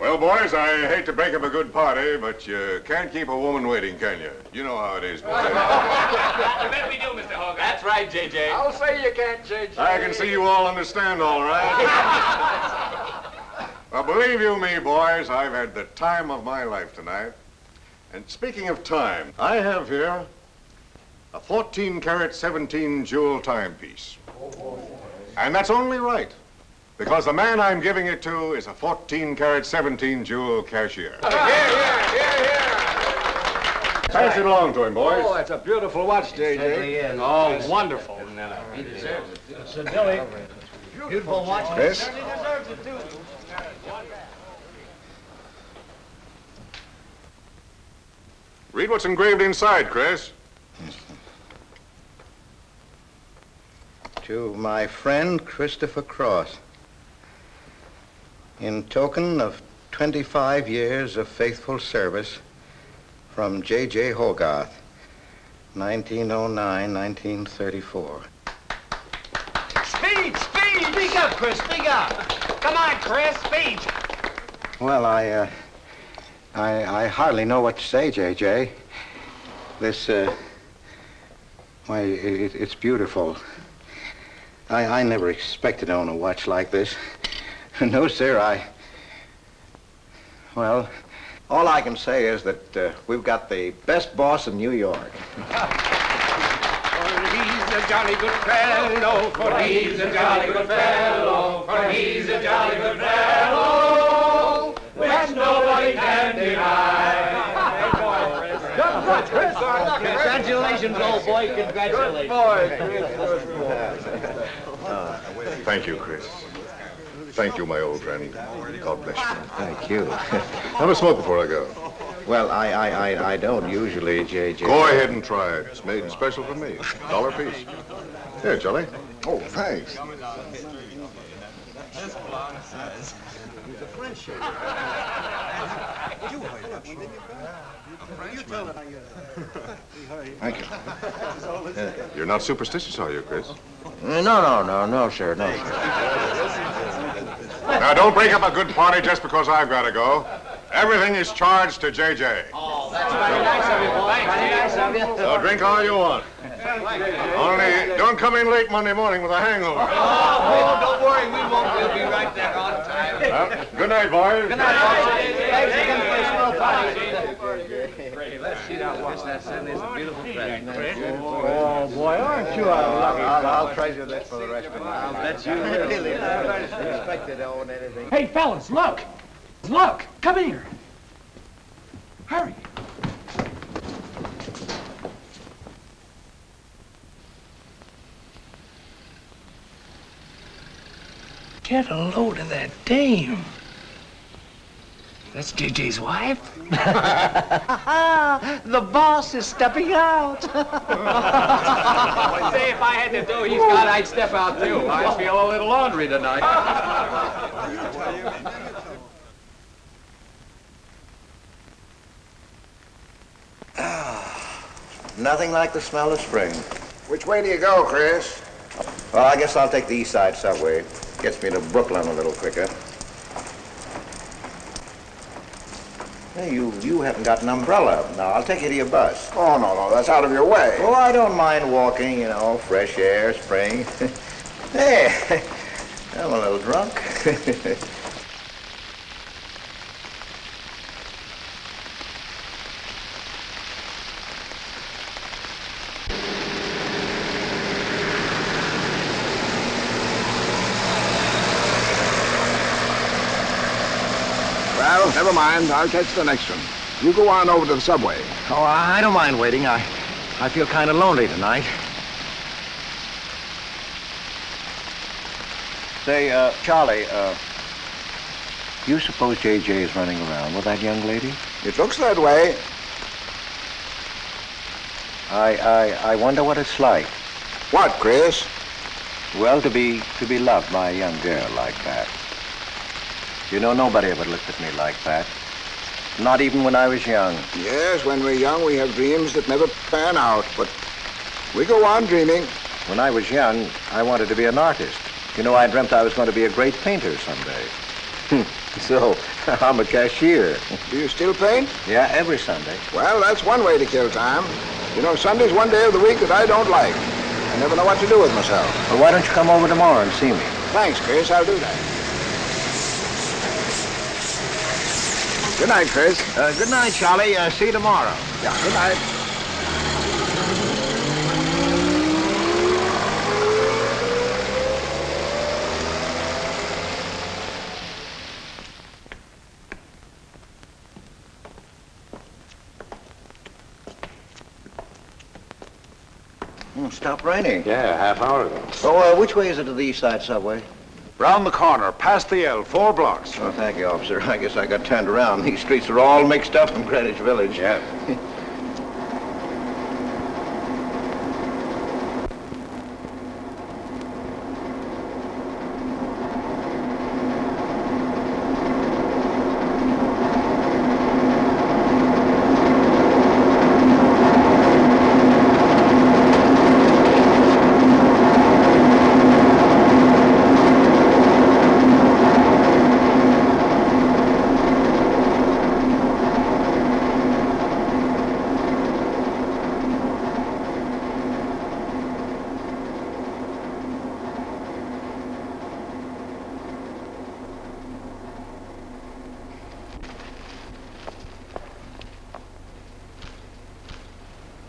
Well, boys, I hate to break up a good party, but you can't keep a woman waiting, can you? You know how it is, boys. I bet we do, Mr. Hogarth. That's right, J.J. I'll say you can't, J.J. I can see you all understand, all right. Well, believe you me, boys, I've had the time of my life tonight. And speaking of time, I have here a 14-carat, 17-jewel timepiece. And that's only right, because the man I'm giving it to is a 14-carat, 17-jewel cashier. Pass it along to him, boys. Oh, it's a beautiful watch, J.J. Oh, wonderful. He deserves it. So, Billy, beautiful watch. Chris? He deserves it, too. Read what's engraved inside, Chris. To my friend Christopher Cross, in token of 25 years of faithful service, from J.J. Hogarth, 1909-1934. Speech! Speak up, Chris, speak up! Come on, Chris, speech! Well, I hardly know what to say, J.J. This, why, it's beautiful. I never expected to own a watch like this. No, sir, well, all I can say is that we've got the best boss in New York. For he's a jolly good fellow, for he's a jolly good fellow, for he's a jolly good fellow, which nobody can deny. Congratulations, old boy, congratulations. Thank you, Chris. Thank you, my old friend. God bless you. Thank you. Have a smoke before I go. Well, I don't usually, J.J. Go ahead and try it. It's made special for me. $1 piece. Here, Charlie. Oh, thanks. Thank you. You're not superstitious, are you, Chris? No, sir, no, sir. Now, don't break up a good party just because I've got to go. Everything is charged to J.J. Oh, that's very nice of you, boy. Very nice of you. So drink all you want. Only don't come in late Monday morning with a hangover. Oh, don't worry, we won't. We'll be right there on time. Well, good night, boys. Good night, boys. Thanks again for a small party. Let's see that watch. That's a beautiful present. Oh, boy, aren't you lucky? I'll treasure this for the rest of my life. I'll bet you will. Really, I never expected to own anything. Hey, fellas, look. Look, come here. Hurry. Get a load of that dame. That's JJ's wife. The boss is stepping out. Say, if I had to do he's got, I'd step out too. I feel a little laundry tonight. Nothing like the smell of spring. Which way do you go, Chris? Well, I guess I'll take the East Side subway. Gets me to Brooklyn a little quicker. Hey, you haven't got an umbrella. Now, I'll take you to your bus. Oh, no, that's out of your way. Oh, I don't mind walking, fresh air, spring. Hey, I'm a little drunk. Well, never mind. I'll catch the next one. You go on over to the subway. Oh, I don't mind waiting. I feel kind of lonely tonight. Say, Charlie, you suppose J.J. is running around with that young lady? It looks that way. I wonder what it's like. What, Chris? Well, to be loved by a young girl like that. You know, nobody ever looked at me like that. Not even when I was young. Yes, when we're young, we have dreams that never pan out, but we go on dreaming. When I was young, I wanted to be an artist. You know, I dreamt I was going to be a great painter someday. So, I'm a cashier. Do you still paint? Yeah, every Sunday. Well, that's one way to kill time. You know, Sunday's one day of the week that I don't like. I never know what to do with myself. Well, why don't you come over tomorrow and see me? Thanks, Chris. I'll do that. Good night, Chris. Good night, Charlie. See you tomorrow. Yeah, good night. Stopped raining. Yeah, half hour ago. Oh, which way is it to the East Side Subway? Round the corner, past the L, 4 blocks. Oh, thank you, officer. I guess I got turned around. These streets are all mixed up in Greenwich Village. Yeah.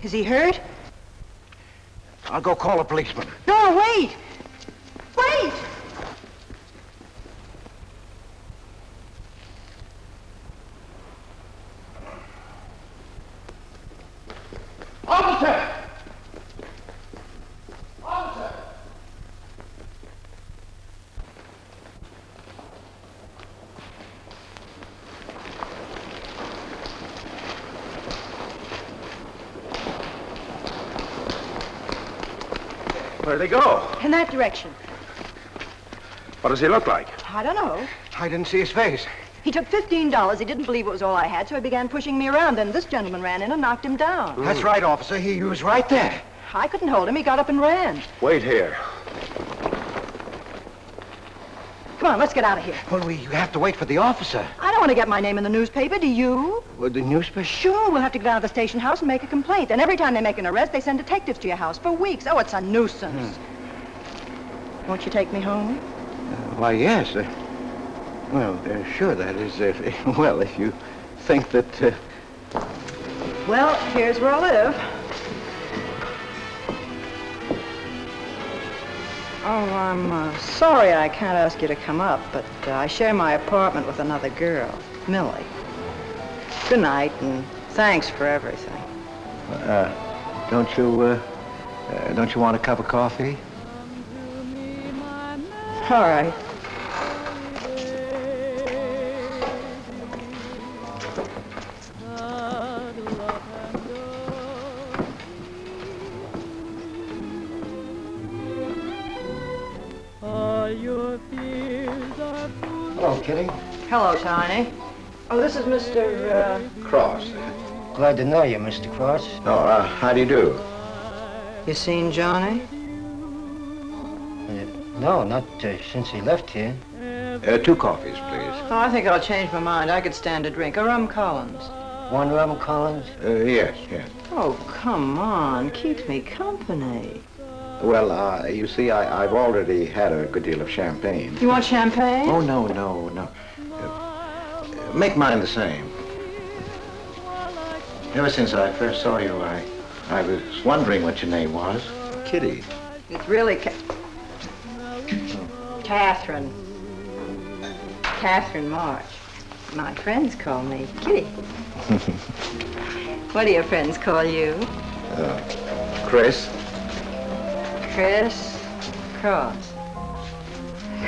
Is he hurt? I'll go call a policeman. No, wait! Wait! Officer! Officer! Where'd they go? In that direction. What does he look like? I don't know. I didn't see his face. He took $15. He didn't believe it was all I had, so he began pushing me around. Then this gentleman ran in and knocked him down. That's right, officer. He was right there. I couldn't hold him. He got up and ran. Wait here. Come on, let's get out of here. Well, we have to wait for the officer. I don't want to get my name in the newspaper, do you? Well, the newspaper? Sure, we'll have to go down to the station house and make a complaint. And every time they make an arrest, they send detectives to your house for weeks. Oh, it's a nuisance. Won't you take me home? Why, yes. Sure, that is, well, if you think that, Well, here's where I live. Oh, I'm sorry I can't ask you to come up, but I share my apartment with another girl, Millie. Good night, and thanks for everything. don't you want a cup of coffee? All right. Hello, Kitty. Hello, Tiny. Oh, this is Mr. Cross. Glad to know you, Mr. Cross. Oh, how do you do? You seen Johnny? No, not since he left here. 2 coffees, please. Oh, I think I'll change my mind. I could stand a drink. A rum Collins. One rum Collins? Yes. Oh, come on. Keeps me company. Well, you see, I've already had a good deal of champagne. You want champagne? Oh, no. Make mine the same. Ever since I first saw you, I was wondering what your name was. Kitty. It's really Catherine. Catherine March. My friends call me Kitty. What do your friends call you? Chris. Chris Cross.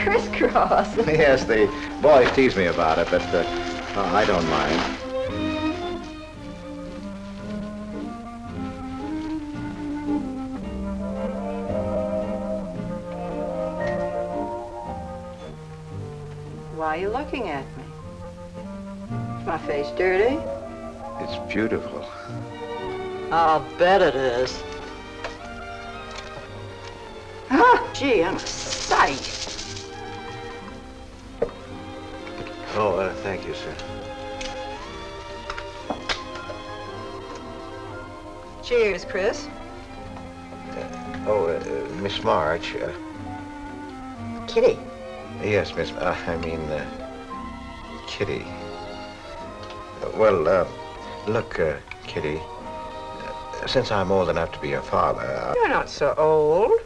Chris Cross. Yes, the boys tease me about it, but I don't mind. Why are you looking at me? Is my face dirty? It's beautiful. I'll bet it is. Ah, gee, I'm a sight. Oh, thank you, sir. Cheers, Chris. Miss March. Kitty. Yes, Miss. Kitty. Look, Kitty. Since I'm old enough to be your father. You're not so old.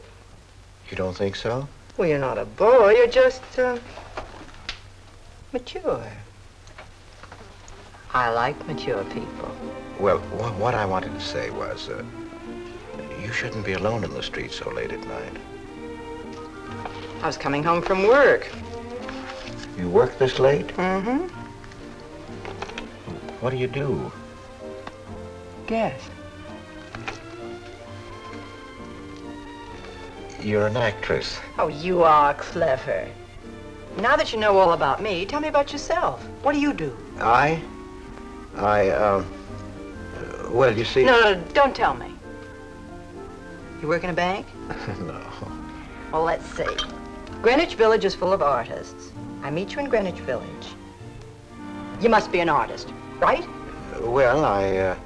You don't think so? Well, you're not a boy. You're just, mature. I like mature people. Well, what I wanted to say was, you shouldn't be alone in the street so late at night. I was coming home from work. You work this late? Mm-hmm. What do you do? Guess. You're an actress. Oh, you are clever. Now that you know all about me, tell me about yourself. What do you do? Well, you see... No, don't tell me. You work in a bank? No. Well, let's see. Greenwich Village is full of artists. I meet you in Greenwich Village. You must be an artist, right? Well,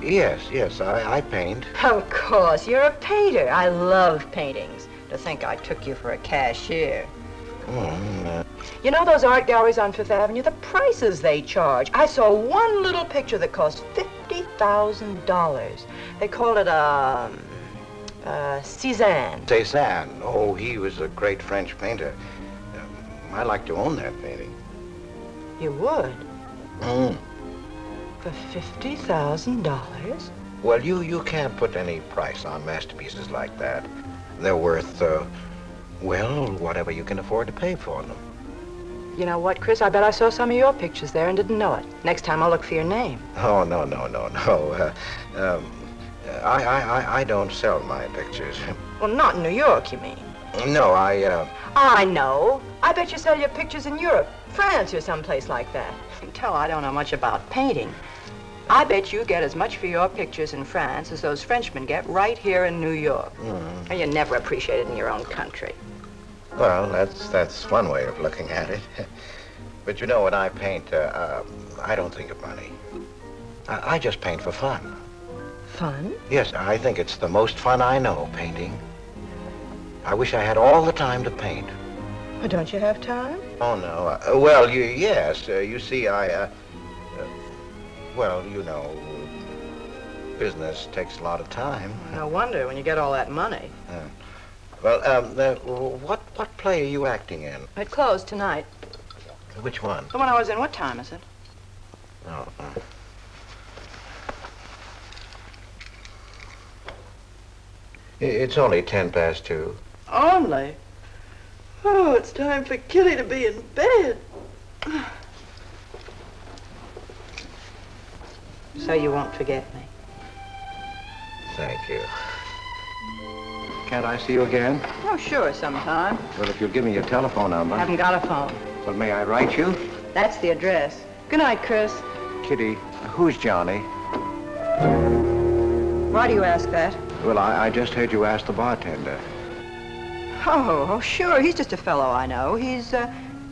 Yes, I paint. Of course, you're a painter. I love paintings. To think I took you for a cashier. You know those art galleries on Fifth Avenue? The prices they charge. I saw one little picture that cost $50,000. They called it Cézanne. Cézanne. Oh, he was a great French painter. I'd like to own that painting. You would? For $50,000? Well, you can't put any price on masterpieces like that. They're worth, whatever you can afford to pay for them. You know what, Chris? I bet I saw some of your pictures there and didn't know it. Next time I'll look for your name. Oh, no. I don't sell my pictures. Well, not in New York, you mean? No, I know. I bet you sell your pictures in Europe, France, or someplace like that. You can tell I don't know much about painting. I bet you get as much for your pictures in France as those Frenchmen get right here in New York. And you're never appreciated in your own country. Well, that's one way of looking at it. But you know, when I paint, I don't think of money. I just paint for fun. Fun? Yes, I think it's the most fun I know, painting. I wish I had all the time to paint. Well, don't you have time? Oh, no. Yes. You see, business takes a lot of time. No wonder when you get all that money. What play are you acting in? It closed tonight. Which one? The one I was in. What time is it? Oh. It's only 2:10. Only? Oh, it's time for Kitty to be in bed. So you won't forget me. Thank you. Can't I see you again? Oh, sure, sometime. Well, if you'll give me your telephone number. I haven't got a phone. Well, may I write you? That's the address. Good night, Chris. Kitty, who's Johnny? Why do you ask that? Well, I just heard you ask the bartender. Oh, sure. He's just a fellow I know. He's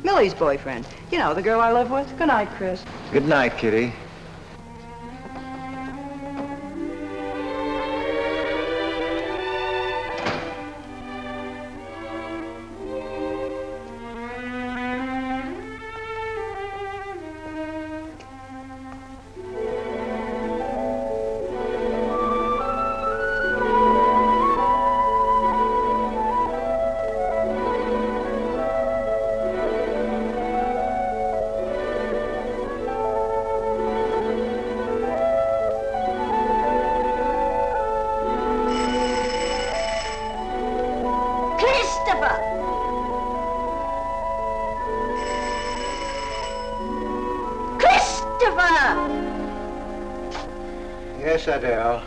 Millie's boyfriend. You know, the girl I live with. Good night, Chris. Good night, Kitty. Yes, Adele.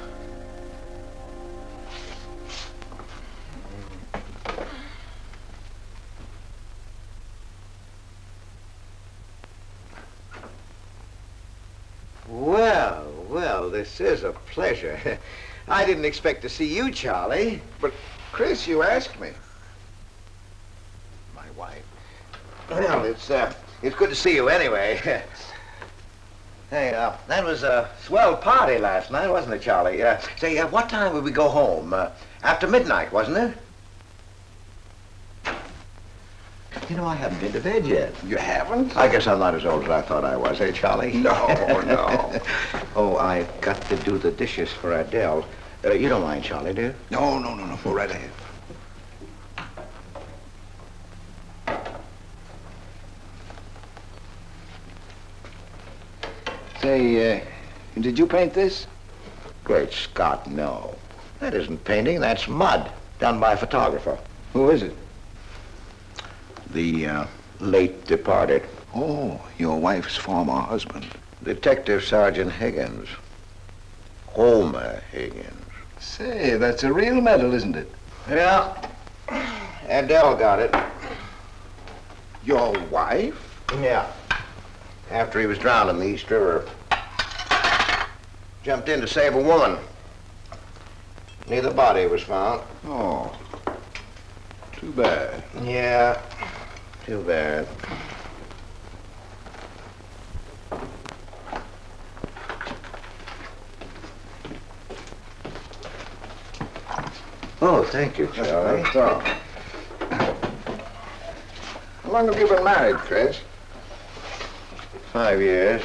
Well, this is a pleasure. I didn't expect to see you, Charlie. But, Chris, you asked me. My wife. Well, it's It's good to see you anyway. Hey, that was a swell party last night, wasn't it, Charlie? Say, what time would we go home? After midnight, wasn't it? You know, I haven't been to bed yet. You haven't? I guess I'm not as old as I thought I was, eh, Charlie? No, no. Oh, I've got to do the dishes for Adele. You don't mind, Charlie, do you? No. Go right ahead. Say, did you paint this? Great Scott, no. That isn't painting, that's mud, done by a photographer. Who is it? The late departed Oh, your wife's former husband. Detective Sergeant Higgins. Homer Higgins. Say, that's a real medal, isn't it? Yeah. Adele got it. Your wife? Yeah. After he was drowned in the East River. Jumped in to save a woman. Neither body was found. Oh, too bad. Yeah, too bad. Oh, thank you, Charlie. That's all. How long have you been married, Chris? 5 years.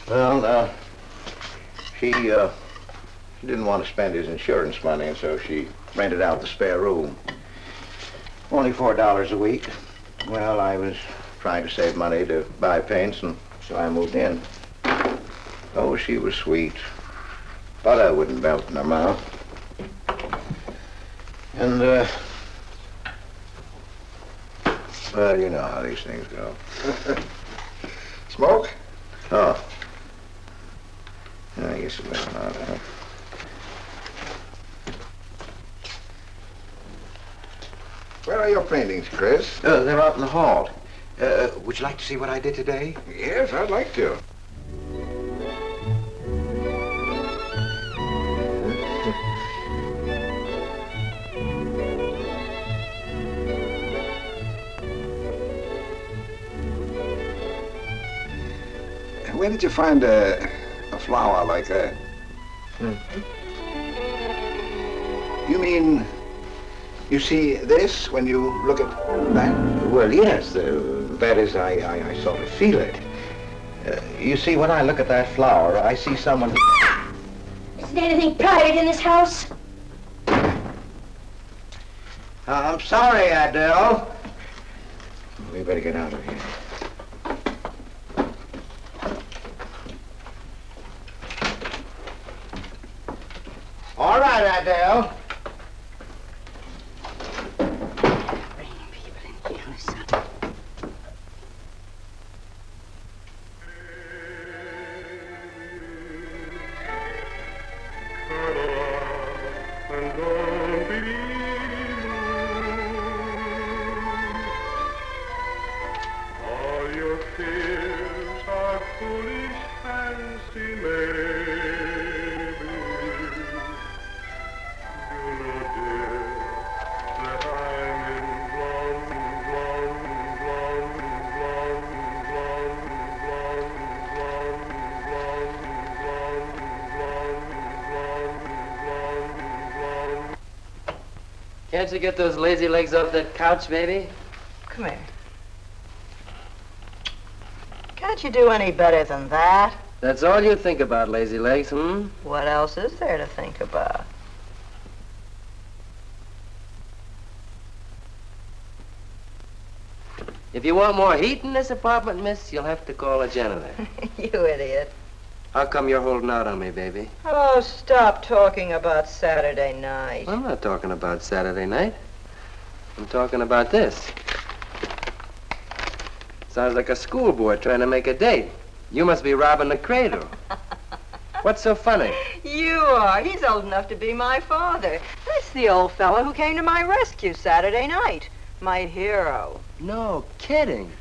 Well, she didn't want to spend his insurance money, and so she rented out the spare room. Only $4 a week. Well, I was trying to save money to buy paints, and so I moved in. Oh, she was sweet. Butter wouldn't melt in her mouth. And, well, you know how these things go. Smoke? Oh. I guess it doesn't matter. Where are your paintings, Chris? They're out in the hall. Would you like to see what I did today? Yes, I'd like to. Where did you find a flower like that? You mean you see this when you look at that? Well, yes. That is, I sort of feel it. You see, when I look at that flower, I see someone... Isn't anything private in this house? I'm sorry, Adele. We better get out of here. All right, Adele. Bringing people in here, son. All your fears are foolish fancy maybe. You know, dear, that I'm in Can't you get those lazy legs off that couch, baby? Come here. Can't you do any better than that? That's all you think about, lazy legs, What else is there to think about? If you want more heat in this apartment, miss, you'll have to call a janitor. You idiot. How come you're holding out on me, baby? Oh, stop talking about Saturday night. I'm not talking about Saturday night. I'm talking about this. Sounds like a schoolboy trying to make a date. You must be robbing the cradle. What's so funny? You are. He's old enough to be my father. That's the old fellow who came to my rescue Saturday night. My hero. No kidding.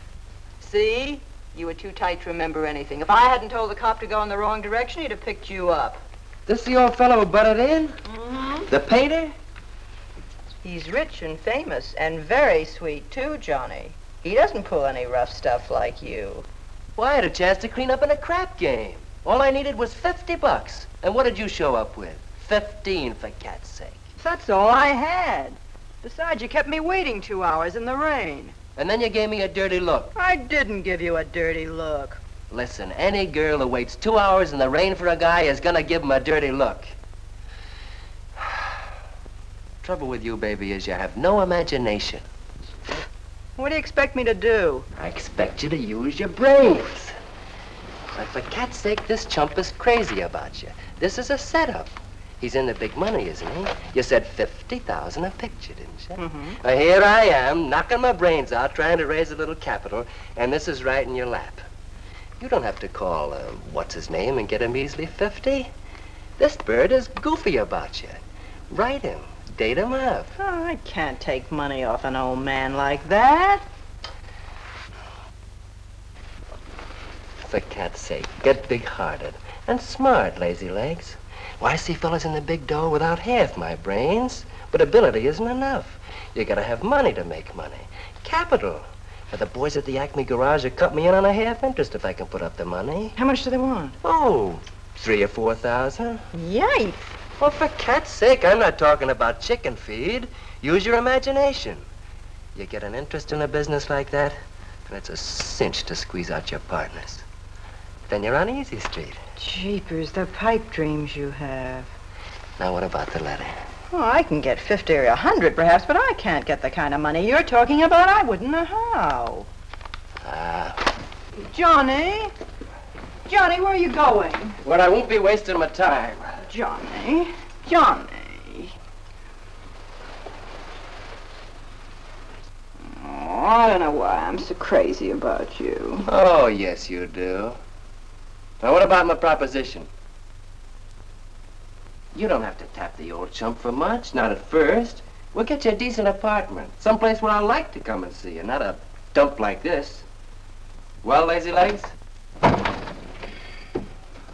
See? You were too tight to remember anything. If I hadn't told the cop to go in the wrong direction, he'd have picked you up. This the old fellow who butted in? Mm-hmm. The painter? He's rich and famous and very sweet, too, Johnny. He doesn't pull any rough stuff like you. Well, I had a chance to clean up in a crap game. All I needed was $50. And what did you show up with? 15, for cat's sake. That's all I had. Besides, you kept me waiting 2 hours in the rain. And then you gave me a dirty look. I didn't give you a dirty look. Listen, any girl who waits 2 hours in the rain for a guy is gonna give him a dirty look. Trouble with you, baby, is you have no imagination. What do you expect me to do? I expect you to use your brains. But for cat's sake, this chump is crazy about you. This is a setup. He's in the big money, isn't he? You said 50,000 a picture, didn't you? Mm-hmm. Well, here I am, knocking my brains out, trying to raise a little capital, and this is right in your lap. You don't have to call, what's his name, and get a measly 50. This bird is goofy about you. Write him. Date him up. Oh, I can't take money off an old man like that. For cat's sake, get big-hearted and smart, lazy legs. Why, I see fellas in the big dough without half my brains, but ability isn't enough. You gotta have money to make money. Capital. Now, the boys at the Acme garage will cut me in on a half interest if I can put up the money. How much do they want? Oh, 3,000 or 4,000. Yikes. Well, for cat's sake, I'm not talking about chicken feed. Use your imagination. You get an interest in a business like that, and it's a cinch to squeeze out your partners. Then you're on easy street. Jeepers, the pipe dreams you have. Now, what about the letter? Oh, I can get 50 or 100 perhaps, but I can't get the kind of money you're talking about. I wouldn't know how. Johnny? Johnny, where are you going? Well, I won't be wasting my time. Johnny? Johnny? Oh, I don't know why I'm so crazy about you. Oh, yes, you do. Now, what about my proposition? You don't have to tap the old chump for much, not at first. We'll get you a decent apartment, someplace where I like to come and see you, not a dump like this. Well, lazy legs?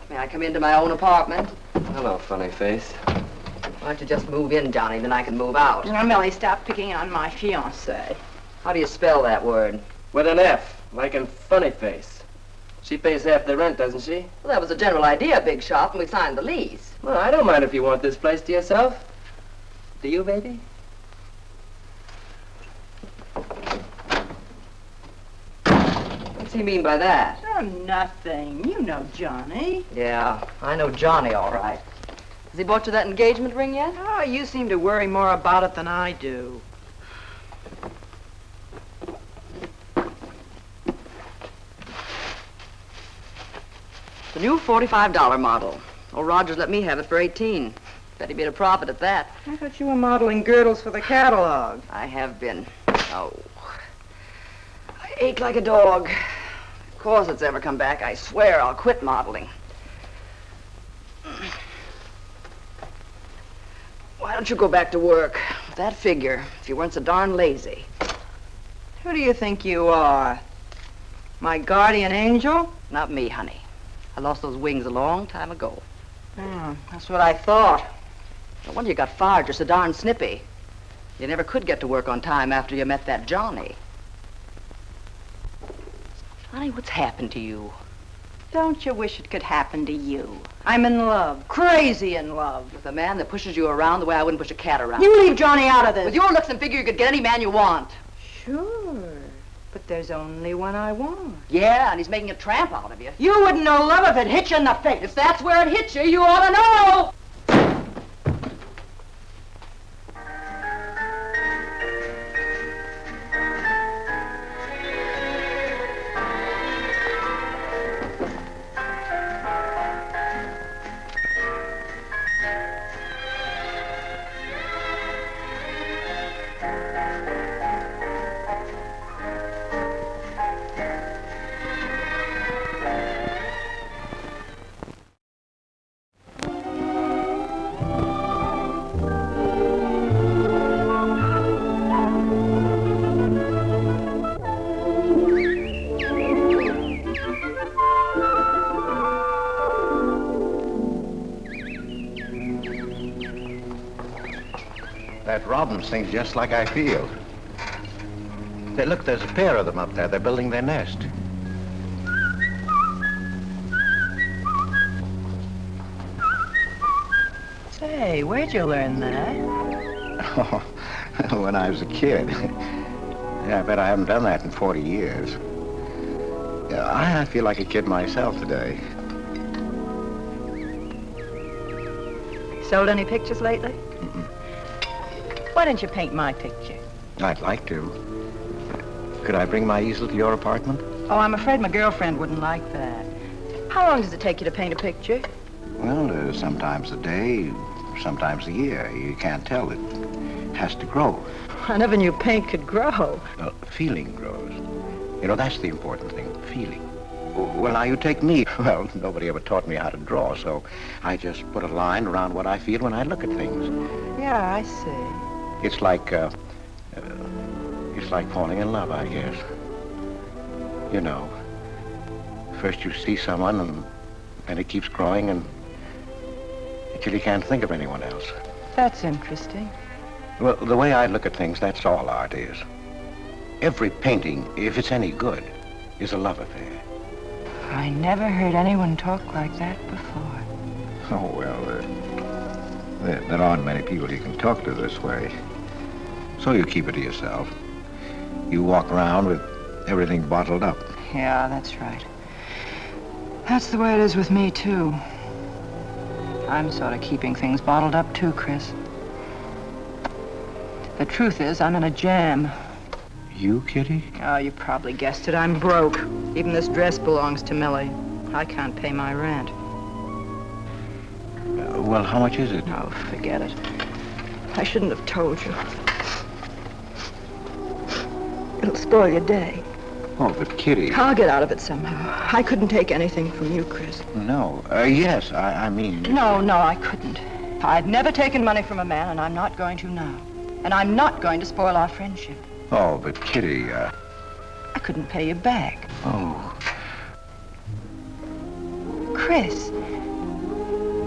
May I come into my own apartment? Hello, funny face. Why don't you just move in, Johnny, then I can move out. Now, Millie, stop picking on my fiancée. How do you spell that word? With an F, like in funny face. She pays half the rent, doesn't she? Well, that was the general idea, Big Shot, when we signed the lease. Well, I don't mind if you want this place to yourself. Do you, baby? What's he mean by that? Oh, nothing. You know Johnny. Yeah, I know Johnny all right. Has he bought you that engagement ring yet? Oh, you seem to worry more about it than I do. The new $45 model. Old Rogers let me have it for 18. Bet he made a profit at that. I thought you were modeling girdles for the catalog. I have been. Oh. I ache like a dog. Of course it's ever come back. I swear I'll quit modeling. Why don't you go back to work? With that figure, if you weren't so darn lazy. Who do you think you are? My guardian angel? Not me, honey. I lost those wings a long time ago. That's what I thought. No wonder you got fired. You're so darn snippy. You never could get to work on time after you met that Johnny. Honey, what's happened to you? Don't you wish it could happen to you? I'm in love. Crazy in love. With a man that pushes you around the way I wouldn't push a cat around. You leave Johnny out of this. With your looks and figure, you could get any man you want. Sure. But there's only one I want. Yeah, and he's making a tramp out of you. You wouldn't know love if it hit you in the face. If that's where it hit you, you ought to know! That robin sings just like I feel. Look, there's a pair of them up there. They're building their nest. Say, where'd you learn that? Oh, when I was a kid. Yeah, I bet I haven't done that in 40 years. Yeah, I feel like a kid myself today. Sold any pictures lately? Why don't you paint my picture? I'd like to. Could I bring my easel to your apartment? Oh, I'm afraid my girlfriend wouldn't like that. How long does it take you to paint a picture? Well, sometimes a day, sometimes a year. You can't tell. It has to grow. I never knew paint could grow. Feeling grows. You know, that's the important thing, feeling. Well, now you take me. Well, nobody ever taught me how to draw, so I just put a line around what I feel when I look at things. Yeah, I see. It's like falling in love, I guess. You know, first you see someone and it keeps growing until you can't think of anyone else. That's interesting. Well, the way I look at things, that's all art is. Every painting, if it's any good, is a love affair. I never heard anyone talk like that before. Oh, well, there aren't many people you can talk to this way. So you keep it to yourself. You walk around with everything bottled up. Yeah, that's right. That's the way it is with me, too. I'm sort of keeping things bottled up, too, Chris. The truth is, I'm in a jam. You, Kitty? Oh, you probably guessed it. I'm broke. Even this dress belongs to Millie. I can't pay my rent. Well, how much is it? Oh, forget it. I shouldn't have told you. It'll spoil your day. Oh, but Kitty... I'll get out of it somehow. I couldn't take anything from you, Chris. No. Yes, I mean... No, I couldn't. I've never taken money from a man, and I'm not going to now. And I'm not going to spoil our friendship. Oh, but Kitty, I couldn't pay you back. Oh. Chris,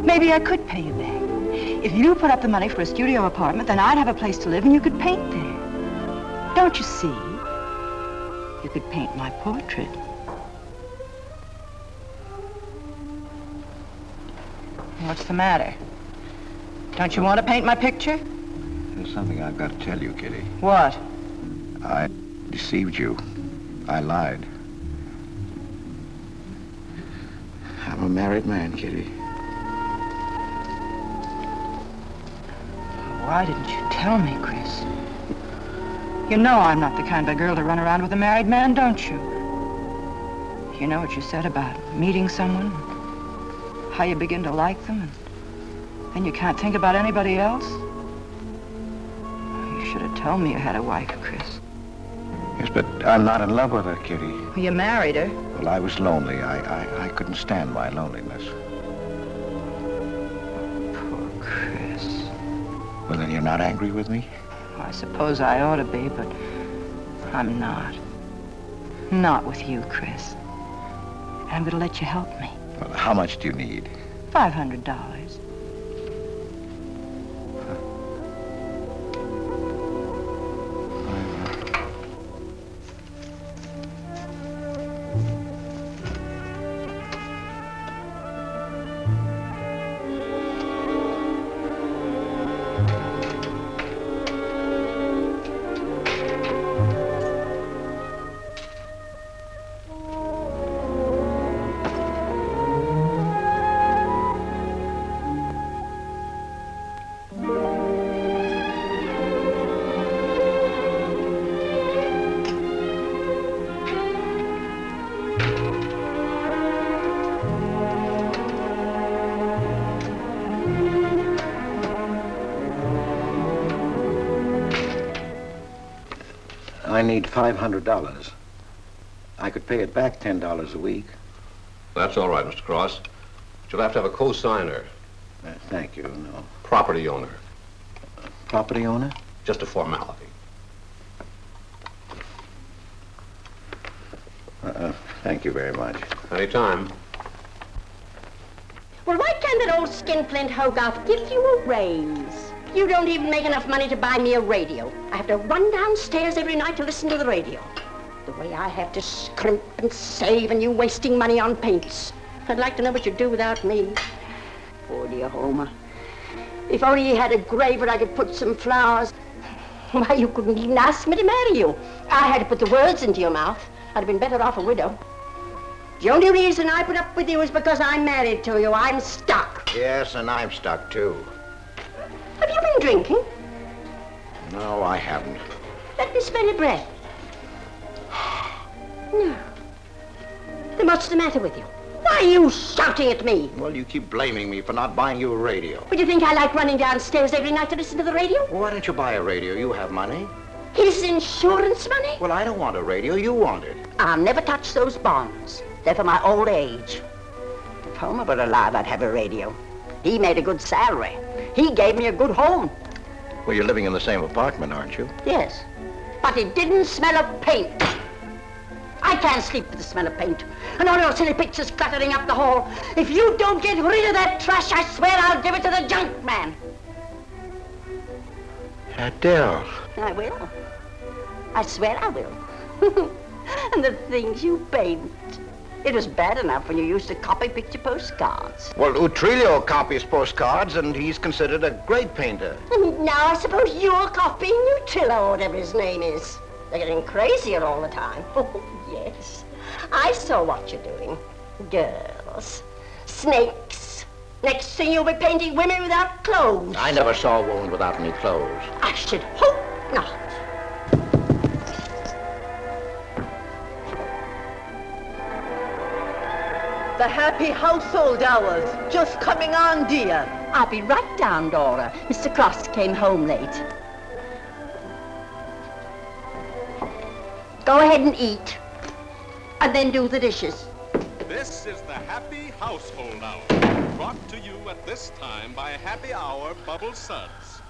maybe I could pay you back. If you put up the money for a studio apartment, then I'd have a place to live and you could paint there. Don't you see? You could paint my portrait. What's the matter? Don't you want to paint my picture? There's something I've got to tell you, Kitty. What? I deceived you. I lied. I'm a married man, Kitty. Why didn't you tell me, Chris? You know I'm not the kind of girl to run around with a married man, don't you? You know what you said about meeting someone, how you begin to like them, and then you can't think about anybody else? You should have told me you had a wife, Chris. Yes, but I'm not in love with her, Kitty. Well, you married her. Well, I was lonely. I couldn't stand my loneliness. Poor Chris. Well, then you're not angry with me? I suppose I ought to be, but I'm not. Not with you, Chris. And I'm going to let you help me. Well, how much do you need? $500. I need $500. I could pay it back $10 a week. That's all right, Mr. Cross. But you'll have to have a co-signer. Thank you, no. Property owner. Property owner? Just a formality. Thank you very much. Anytime. Well, why can't that old skinflint Hogarth give you a raise? You don't even make enough money to buy me a radio. I have to run downstairs every night to listen to the radio. The way I have to scrimp and save and you wasting money on paints. I'd like to know what you'd do without me. Poor dear Homer. If only he had a grave where I could put some flowers. Why, you couldn't even ask me to marry you. I had to put the words into your mouth. I'd have been better off a widow. The only reason I put up with you is because I'm married to you. I'm stuck. Yes, and I'm stuck, too. Have you been drinking? No, I haven't. Let me smell your breath. No. Then what's the matter with you? Why are you shouting at me? Well, you keep blaming me for not buying you a radio. Would you think I like running downstairs every night to listen to the radio? Well, why don't you buy a radio? You have money. His insurance money? Well, I don't want a radio. You want it. I'll never touch those bonds. They're for my old age. If Homer were alive, I'd have a radio. He made a good salary. He gave me a good home. Well, you're living in the same apartment, aren't you? Yes, but it didn't smell of paint. I can't sleep with the smell of paint. And all your silly pictures cluttering up the hall. If you don't get rid of that trash, I swear I'll give it to the junk man. Adele. I will. I swear I will. And the things you paint. It was bad enough when you used to copy picture postcards. Well, Utrillo copies postcards, and he's considered a great painter. And now I suppose you're copying Utrillo, or whatever his name is. They're getting crazier all the time. Oh, yes. I saw what you're doing. Girls. Snakes. Next thing you'll be painting women without clothes. I never saw a woman without any clothes. I should hope not. The happy household hours. Just coming on, dear. I'll be right down, Dora. Mr. Cross came home late. Go ahead and eat. And then do the dishes. This is the Happy Household Hour, brought to you at this time by Happy Hour Bubble Suds.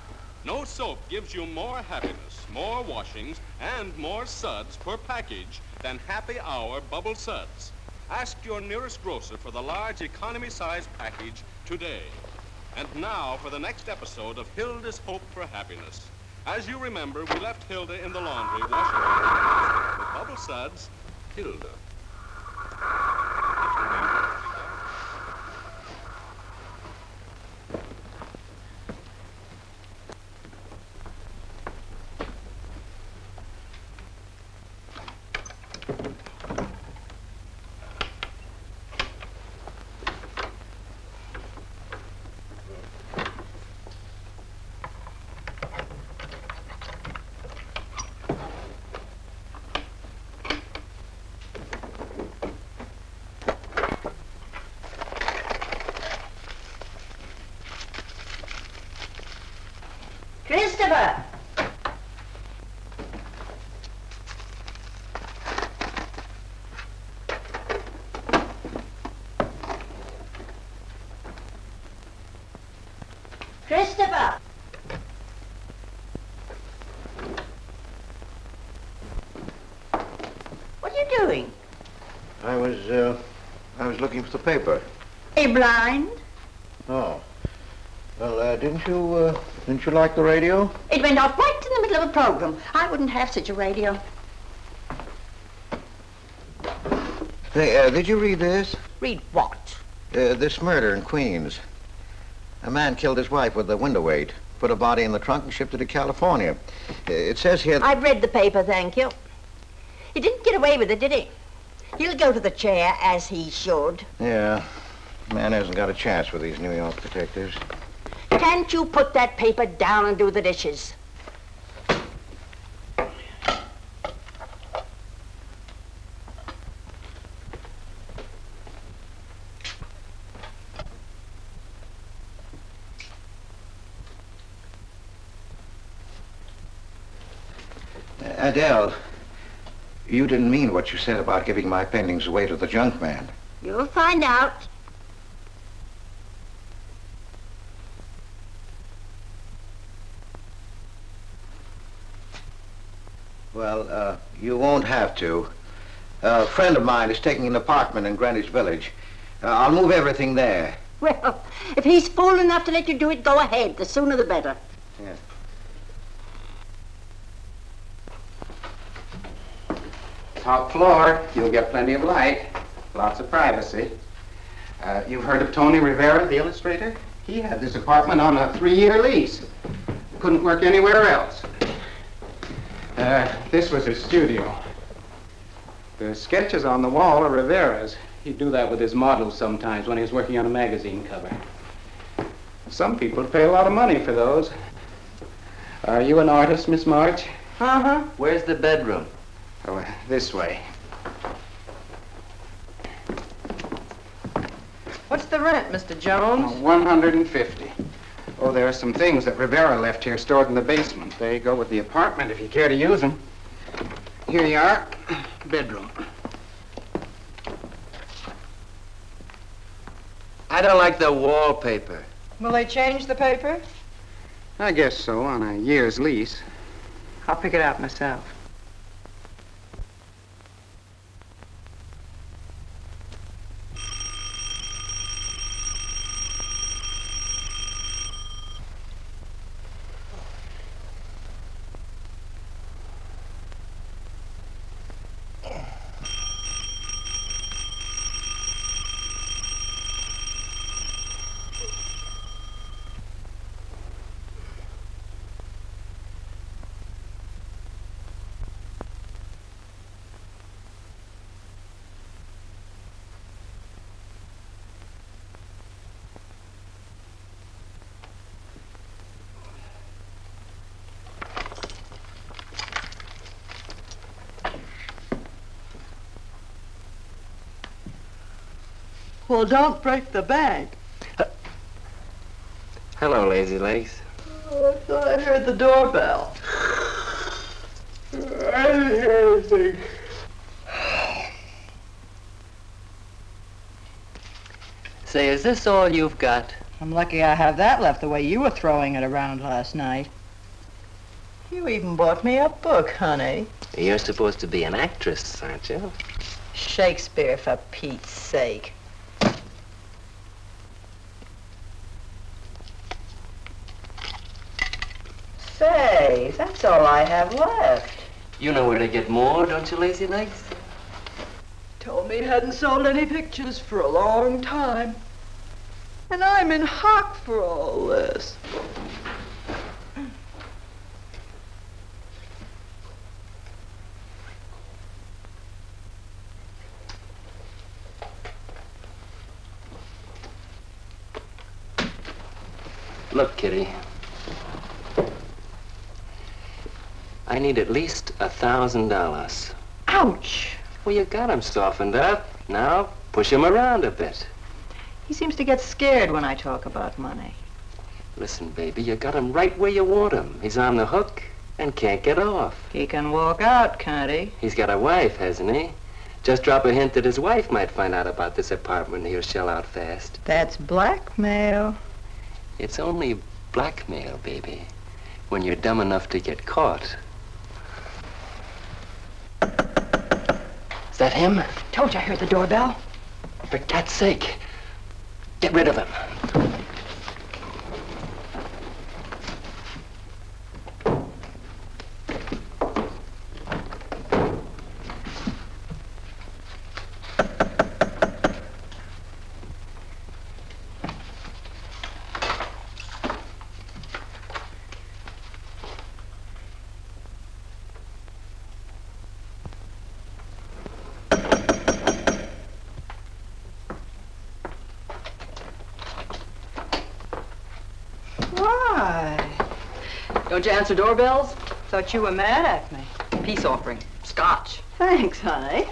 No soap gives you more happiness, more washings, and more suds per package than Happy Hour Bubble Suds. Ask your nearest grocer for the large economy-size package today. And now for the next episode of Hilda's Hope for Happiness. As you remember, we left Hilda in the laundry washing her with Bubble Suds, Hilda. Christopher! Christopher! What are you doing? I was looking for the paper. Are you blind? Oh. Well, didn't you like the radio? It went off right in the middle of a program. I wouldn't have such a radio. Hey, did you read this? Read what? This murder in Queens. A man killed his wife with a window weight, put a body in the trunk and shipped it to California. It says here... I've read the paper, thank you. He didn't get away with it, did he? He'll go to the chair, as he should. Yeah. Man hasn't got a chance with these New York detectives. Can't you put that paper down and do the dishes? Adele, you didn't mean what you said about giving my paintings away to the junk man. You'll find out. Well, you won't have to. A friend of mine is taking an apartment in Greenwich Village. I'll move everything there. Well, if he's fool enough to let you do it, go ahead. The sooner the better. Yeah. Top floor, you'll get plenty of light, lots of privacy. You've heard of Tony Rivera, the illustrator? He had this apartment on a 3-year lease. Couldn't work anywhere else. This was his studio. The sketches on the wall are Rivera's. He'd do that with his models sometimes when he was working on a magazine cover. Some people pay a lot of money for those. Are you an artist, Miss March? Uh-huh. Where's the bedroom? Oh, this way. What's the rent, Mr. Jones? $150. Oh, there are some things that Rivera left here stored in the basement. They go with the apartment if you care to use them. Here you are. Bedroom. I don't like the wallpaper. Will they change the paper? I guess so, on a year's lease. I'll pick it out myself. Well, don't break the bag. Hello, Lazy Legs. Oh, I thought I heard the doorbell. I didn't hear anything. Say, is this all you've got? I'm lucky I have that left the way you were throwing it around last night. You even bought me a book, honey. You're supposed to be an actress, aren't you? Shakespeare, for Pete's sake. Say, that's all I have left. You know where to get more, don't you, Lazy Legs? Told me he hadn't sold any pictures for a long time. And I'm in hock for all this. Look, Kitty. I need at least $1,000. Ouch! Well, you got him softened up. Now, push him around a bit. He seems to get scared when I talk about money. Listen, baby, you got him right where you want him. He's on the hook and can't get off. He can walk out, can't he? He's got a wife, hasn't he? Just drop a hint that his wife might find out about this apartment and he'll shell out fast. That's blackmail. It's only blackmail, baby, when you're dumb enough to get caught. Is that him? Told you I heard the doorbell. For cat's sake, get rid of him. Don't you answer doorbells? Thought you were mad at me. Peace offering. Scotch. Thanks, honey.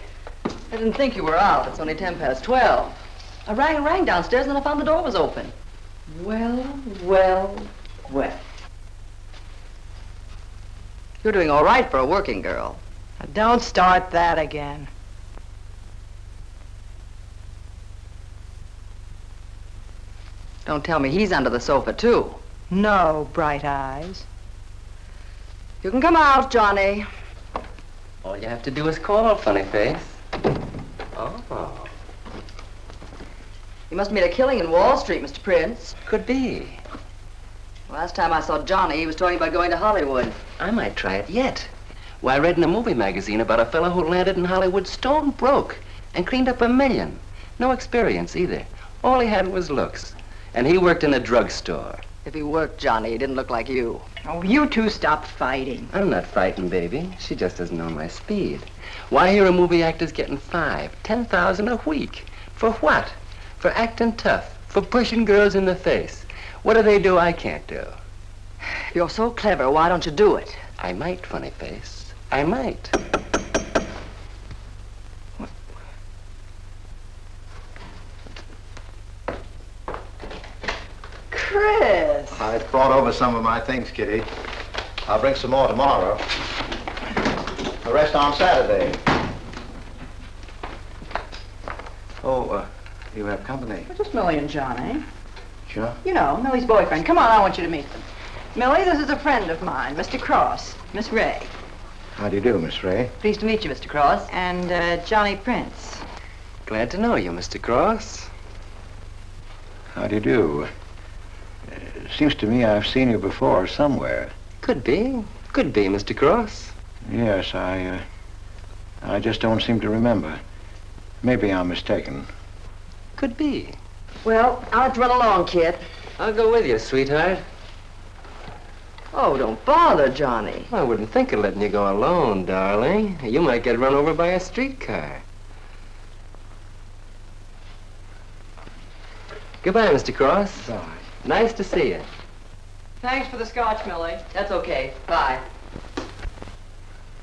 I didn't think you were out. It's only 12:10. I rang downstairs and then I found the door was open. Well. You're doing all right for a working girl. Now, don't start that again. Don't tell me he's under the sofa, too. No, Bright Eyes. You can come out, Johnny. All you have to do is call, funny face. Oh. You must have made a killing in Wall Street, Mr. Prince. Could be. Last time I saw Johnny, he was talking about going to Hollywood. I might try it yet. Well, I read in a movie magazine about a fellow who landed in Hollywood stone broke and cleaned up $1 million. No experience either. All he had was looks. And he worked in a drugstore. If he worked, Johnny, he didn't look like you. Oh, you two stop fighting. I'm not fighting, baby. She just doesn't know my speed. Why, here are movie actors getting $5,000, $10,000 a week. For what? For acting tough. For pushing girls in the face. What do they do I can't do? If you're so clever, why don't you do it? I might, funny face. I might. Chris! I brought over some of my things, Kitty. I'll bring some more tomorrow. The rest on Saturday. Oh, you have company. Well, just Millie and Johnny. Sure. You know, Millie's boyfriend. Come on, I want you to meet them. Millie, this is a friend of mine, Mr. Cross, Miss Ray. How do you do, Miss Ray? Pleased to meet you, Mr. Cross. And Johnny Prince. Glad to know you, Mr. Cross. How do you do? Seems to me I've seen you before somewhere. Could be. Could be, Mr. Cross. Yes, I just don't seem to remember. Maybe I'm mistaken. Could be. Well, I'll have to run along, kid. I'll go with you, sweetheart. Oh, don't bother, Johnny. I wouldn't think of letting you go alone, darling. You might get run over by a streetcar. Goodbye, Mr. Cross. Bye. Nice to see you. Thanks for the scotch, Millie. That's okay. Bye.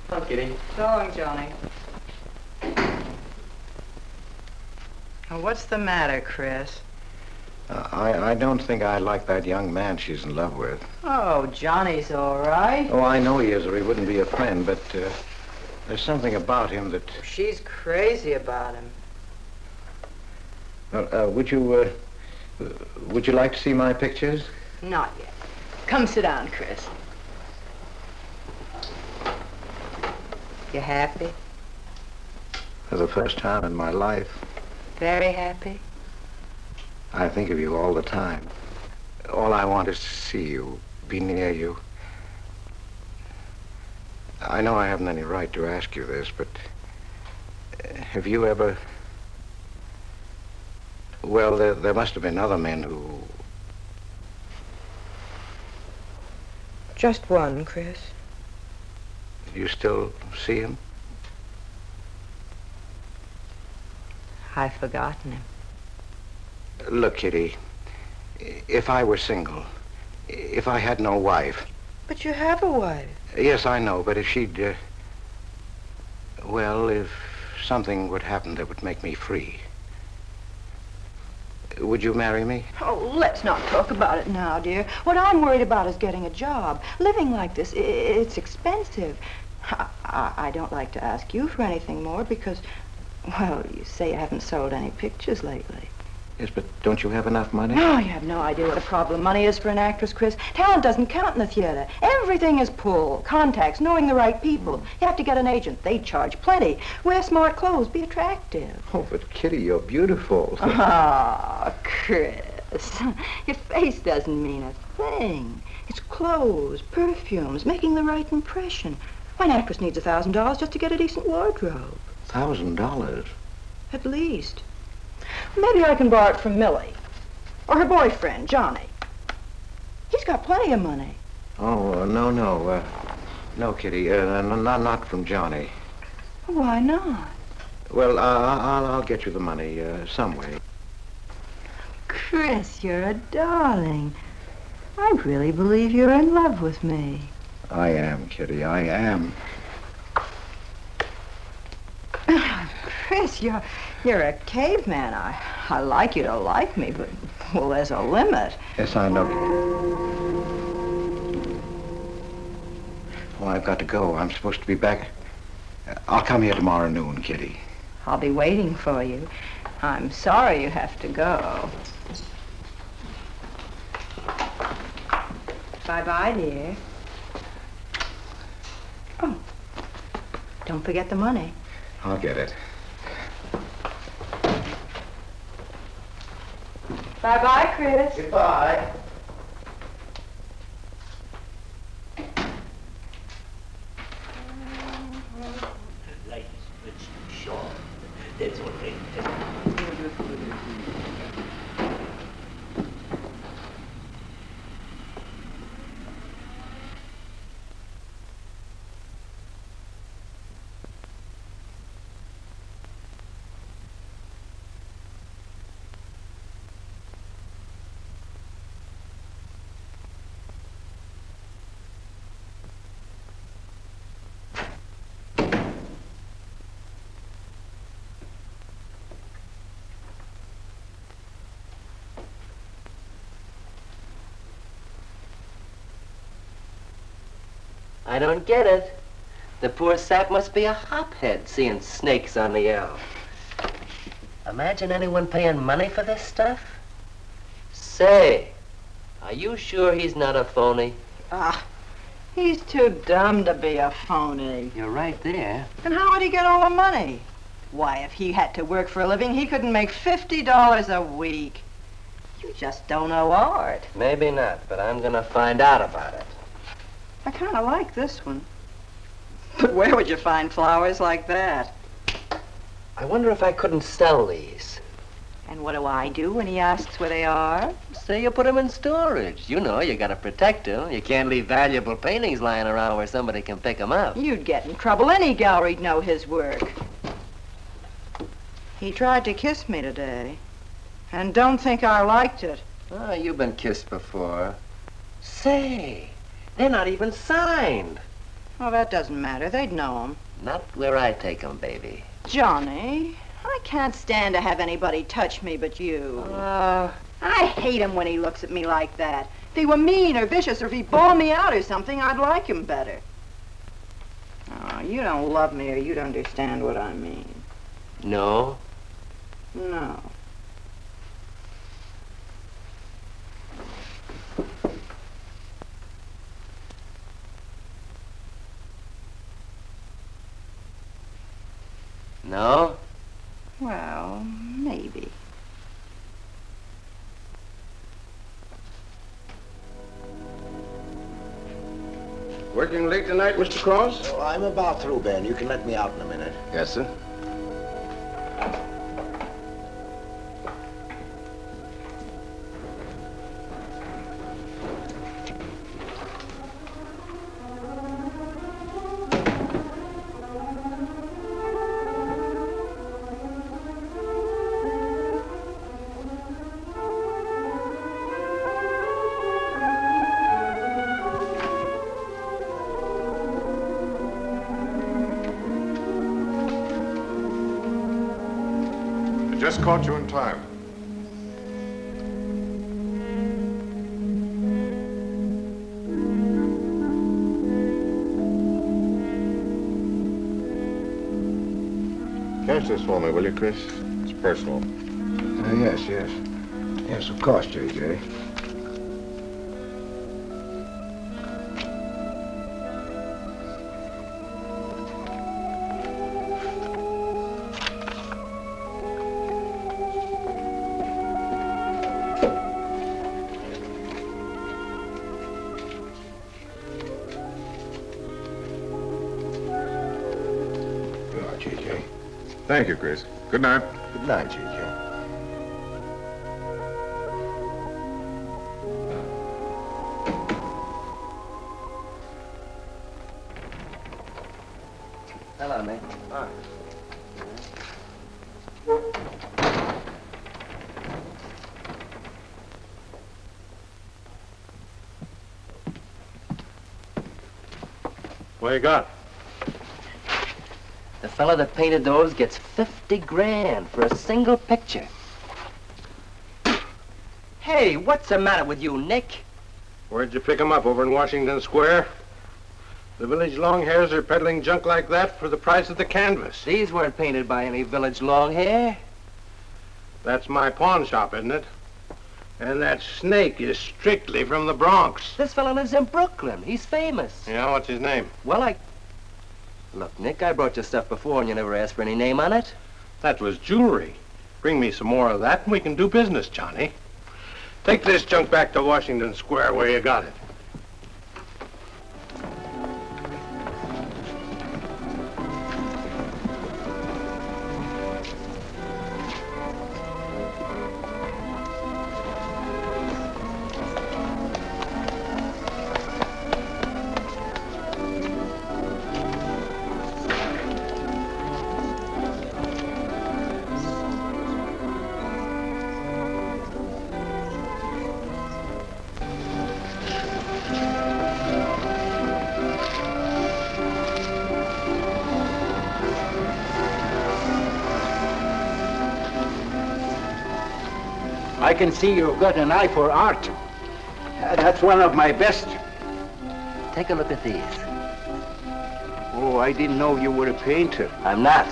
Come on, Kitty. So long, Johnny. Now, what's the matter, Chris? I don't think I like that young man she's in love with. Oh, Johnny's all right. Oh, I know he is, or he wouldn't be a friend, but there's something about him that... She's crazy about him. Would you like to see my pictures? Not yet. Come sit down, Chris. You happy? For the first time in my life. Very happy? I think of you all the time. All I want is to see you, be near you. I know I haven't any right to ask you this, but have you ever... Well, there must have been other men who... Just one, Chris. You still see him? I've forgotten him. Look, Kitty, if I were single, if I had no wife... But you have a wife. Yes, I know, but if she'd... well, if something would happen that would make me free... Would you marry me? Oh, let's not talk about it now, dear. What I'm worried about is getting a job. Living like this, it's expensive. I don't like to ask you for anything more because, well, you say you haven't sold any pictures lately. Yes, but don't you have enough money? No, you have no idea what a problem money is for an actress, Chris. Talent doesn't count in the theater. Everything is pull, contacts, knowing the right people. You have to get an agent. They charge plenty. Wear smart clothes. Be attractive. Oh, but Kitty, you're beautiful. Ah, Chris. Your face doesn't mean a thing. It's clothes, perfumes, making the right impression. Why, an actress needs $1,000 just to get a decent wardrobe. $1,000? At least. Maybe I can borrow it from Millie. Or her boyfriend, Johnny. He's got plenty of money. Oh, no. No, Kitty, not from Johnny. Why not? Well, I'll get you the money some way. Chris, you're a darling. I really believe you're in love with me. I am, Kitty, I am. Chris, you're a caveman. I like you to like me, but, well, there's a limit. Yes, I know. Well, I've got to go. I'm supposed to be back. I'll come here tomorrow noon, Kitty. I'll be waiting for you. I'm sorry you have to go. Bye-bye, dear. Oh, don't forget the money. I'll get it. Bye-bye, Chris. Goodbye. I don't get it. The poor sap must be a hophead seeing snakes on the L. Imagine anyone paying money for this stuff. Say, are you sure he's not a phony? Ah, he's too dumb to be a phony. You're right there. And how would he get all the money? Why, if he had to work for a living, he couldn't make $50 a week. You just don't know art. Maybe not, but I'm gonna find out about it. I kind of like this one. But where would you find flowers like that? I wonder if I couldn't sell these. And what do I do when he asks where they are? Say you put them in storage. You know, you gotta protect them. You can't leave valuable paintings lying around where somebody can pick them up. You'd get in trouble. Any gallery'd know his work. He tried to kiss me today. And don't think I liked it. Oh, you've been kissed before. Say, they're not even signed. Oh, that doesn't matter. They'd know him. Not where I take them, baby. Johnny, I can't stand to have anybody touch me but you. I hate him when he looks at me like that. If he were mean or vicious or if he bawled me out or something, I'd like him better. Oh, you don't love me or you'd understand what I mean. No? No. No? Well, maybe. Working late tonight, Mr. Cross? Oh, I'm about through, Ben. You can let me out in a minute. Yes, sir. Just caught you in time. Cash this for me, will you, Chris? It's personal. Yes. Yes, of course, J.J. Thank you, Chris. Good night. Good night, J.J. Hello, mate. Hi. What you got? The fella that painted those gets 50 grand for a single picture. Hey, what's the matter with you, Nick? Where'd you pick 'em up? Over in Washington Square? The village long hairs are peddling junk like that for the price of the canvas. These weren't painted by any village long hair. That's my pawn shop, isn't it? And that snake is strictly from the Bronx. This fella lives in Brooklyn. He's famous. Yeah, what's his name? Well, Look, Nick, I brought you stuff before and you never asked for any name on it. That was jewelry. Bring me some more of that and we can do business, Johnny. Take this junk back to Washington Square where you got it. I can see you've got an eye for art. That's one of my best. Take a look at these. Oh, I didn't know you were a painter. I'm not.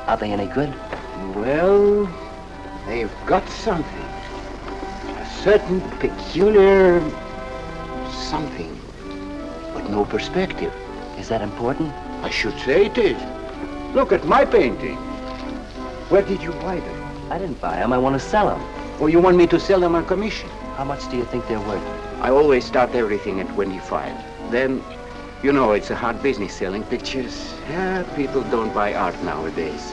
Are they any good? Well, they've got something. A certain peculiar something, but no perspective. Is that important? I should say it is. Look at my painting. Where did you buy them? I didn't buy them. I want to sell them. Oh, you want me to sell them on commission? How much do you think they're worth? I always start everything at 25. Then, you know, it's a hard business selling pictures. Yeah, people don't buy art nowadays.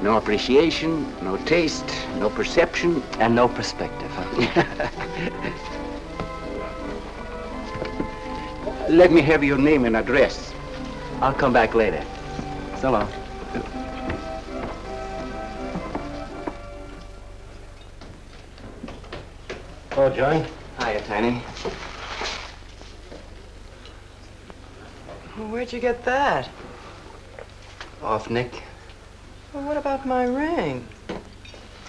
No appreciation, no taste, no perception. And no perspective, huh? Let me have your name and address. I'll come back later. So long. Oh, Johnny. Hiya, Tiny. Well, where'd you get that? Off Nick. Well, what about my ring?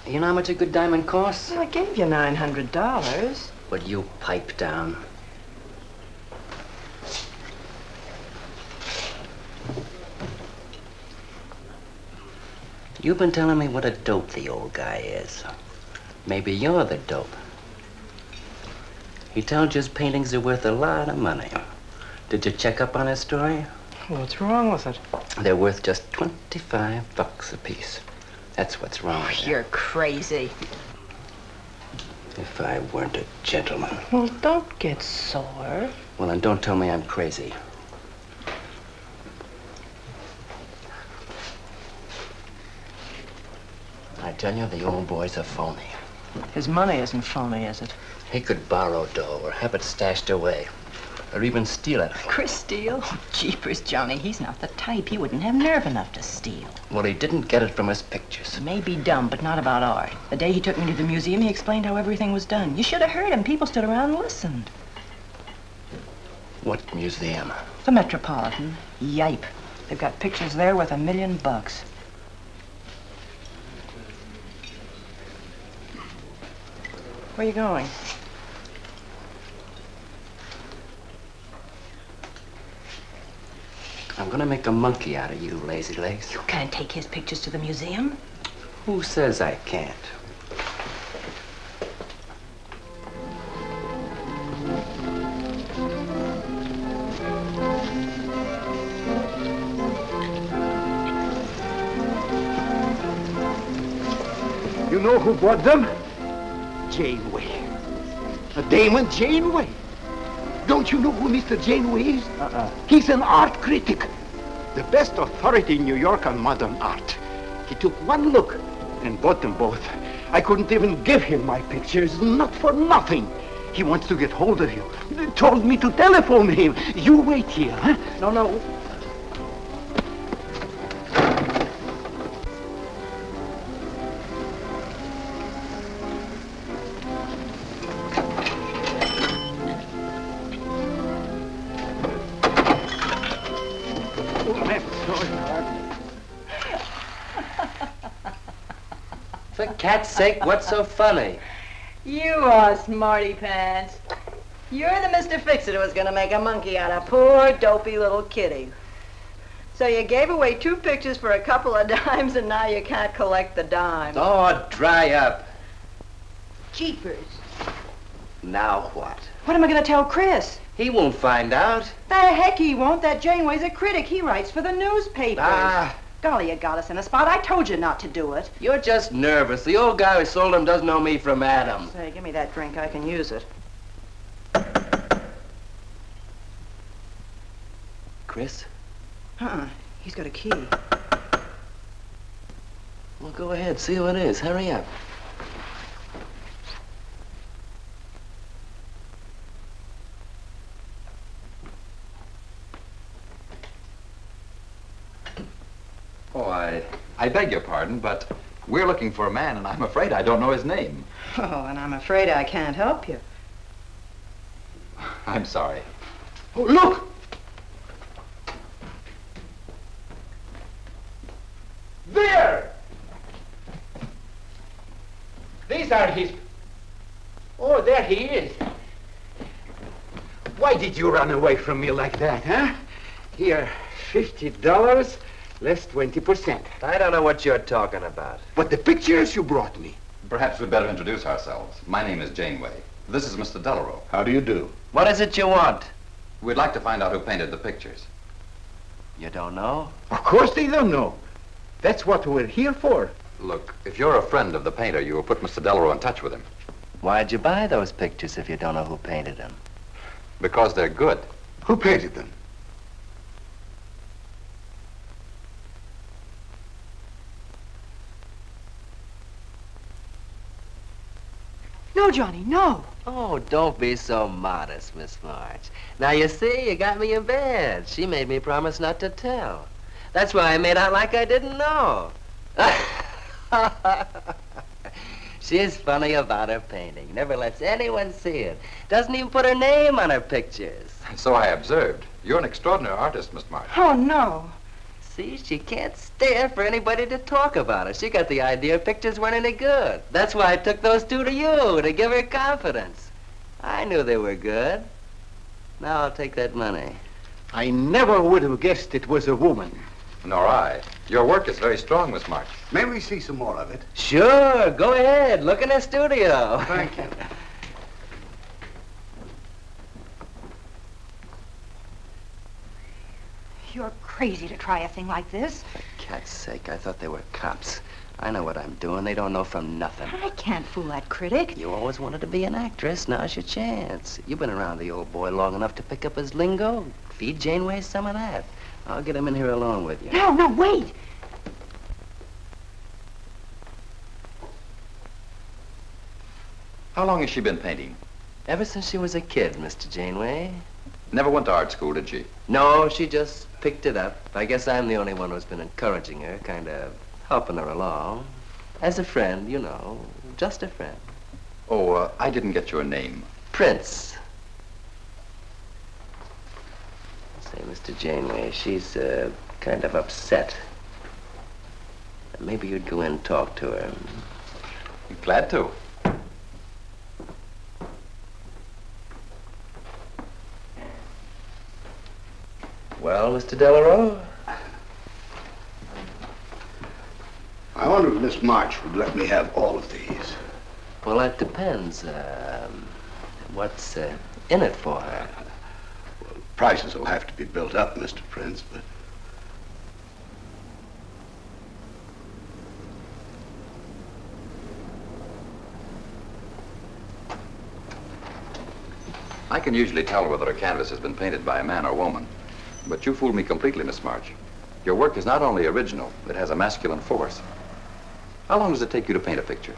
You know how much a good diamond costs? Well, I gave you $900. Would you pipe down? You've been telling me what a dope the old guy is. Maybe you're the dope. He told you his paintings are worth a lot of money. Did you check up on his story? What's wrong with it? They're worth just $25 a piece. That's what's wrong with You're crazy. If I weren't a gentleman. Well, don't get sore. Well, then don't tell me I'm crazy. I tell you, the old boy's a phony. His money isn't phony, is it? He could borrow dough or have it stashed away. Or even steal it. Chris steal? Jeepers, Johnny, he's not the type. He wouldn't have nerve enough to steal. Well, he didn't get it from his pictures. He may be dumb, but not about art. The day he took me to the museum, he explained how everything was done. You should have heard him. People stood around and listened. What museum? The Metropolitan. Yipe. They've got pictures there worth $1 million. Where are you going? I'm gonna make a monkey out of you, lazy legs. You can't take his pictures to the museum. Who says I can't? You know who bought them? Janeway. A Damon Janeway. Don't you know who Mr. Janeway is? He's an art critic. The best authority in New York on modern art. He took one look and bought them both. I couldn't even give him my pictures, not for nothing. He wants to get hold of you. Told me to telephone him. You wait here, huh? No. For cat's sake, what's so funny? You are smarty pants. You're the Mr. Fix-It who was gonna make a monkey out of poor, dopey little kitty. So you gave away 2 pictures for a couple of dimes, and now you can't collect the dime. Oh, dry up. Jeepers. Now what? What am I gonna tell Chris? He won't find out. The heck he won't. That Janeway's a critic. He writes for the newspapers. Ah. Golly, you got us in a spot. I told you not to do it. You're just nervous. The old guy who sold him doesn't know me from Adam. Say, give me that drink. I can use it. Chris? He's got a key. Well, go ahead. See who it is. Hurry up. Oh, I beg your pardon, but we're looking for a man, and I'm afraid I don't know his name. Oh, and I'm afraid I can't help you. I'm sorry. Oh, look! There! These are his... Oh, there he is. Why did you run away from me like that, huh? Here, $50, less 20%. I don't know what you're talking about. But the pictures you brought me. Perhaps we'd better introduce ourselves. My name is Janeway. This is Mr. Delarue. How do you do? What is it you want? We'd like to find out who painted the pictures. You don't know? Of course they don't know. That's what we're here for. Look, if you're a friend of the painter, you will put Mr. Delarue in touch with him. Why'd you buy those pictures if you don't know who painted them? Because they're good. Who painted them? No, Johnny, no. Oh, don't be so modest, Miss March. Now, you see, you got me in bed. She made me promise not to tell. That's why I made out like I didn't know. She's funny about her painting. Never lets anyone see it. Doesn't even put her name on her pictures. So I observed. You're an extraordinary artist, Miss March. Oh, no. See, she can't stand for anybody to talk about her. She got the idea pictures weren't any good. That's why I took those two to you, to give her confidence. I knew they were good. Now I'll take that money. I never would have guessed it was a woman. Nor I. Your work is very strong, Miss March. May we see some more of it? Sure, go ahead. Look in the studio. Thank you. You're crazy to try a thing like this. For cat's sake, I thought they were cops. I know what I'm doing. They don't know from nothing. I can't fool that critic. You always wanted to be an actress. Now's your chance. You've been around the old boy long enough to pick up his lingo. Feed Janeway some of that. I'll get him in here alone with you. No, wait. How long has she been painting? Ever since she was a kid, Mr. Janeway. Never went to art school, did she? No, she just picked it up. I guess I'm the only one who's been encouraging her, kind of helping her along. As a friend, you know, just a friend. Oh, I didn't get your name. Prince. Say, Mr. Janeway, she's kind of upset. Maybe you'd go in and talk to her. Glad to. Well, Mr. Delarue? I wonder if Miss March would let me have all of these. Well, that depends. What's in it for her? Well, prices will have to be built up, Mr. Prince, but... I can usually tell whether a canvas has been painted by a man or woman. But you fooled me completely, Miss March. Your work is not only original, it has a masculine force. How long does it take you to paint a picture?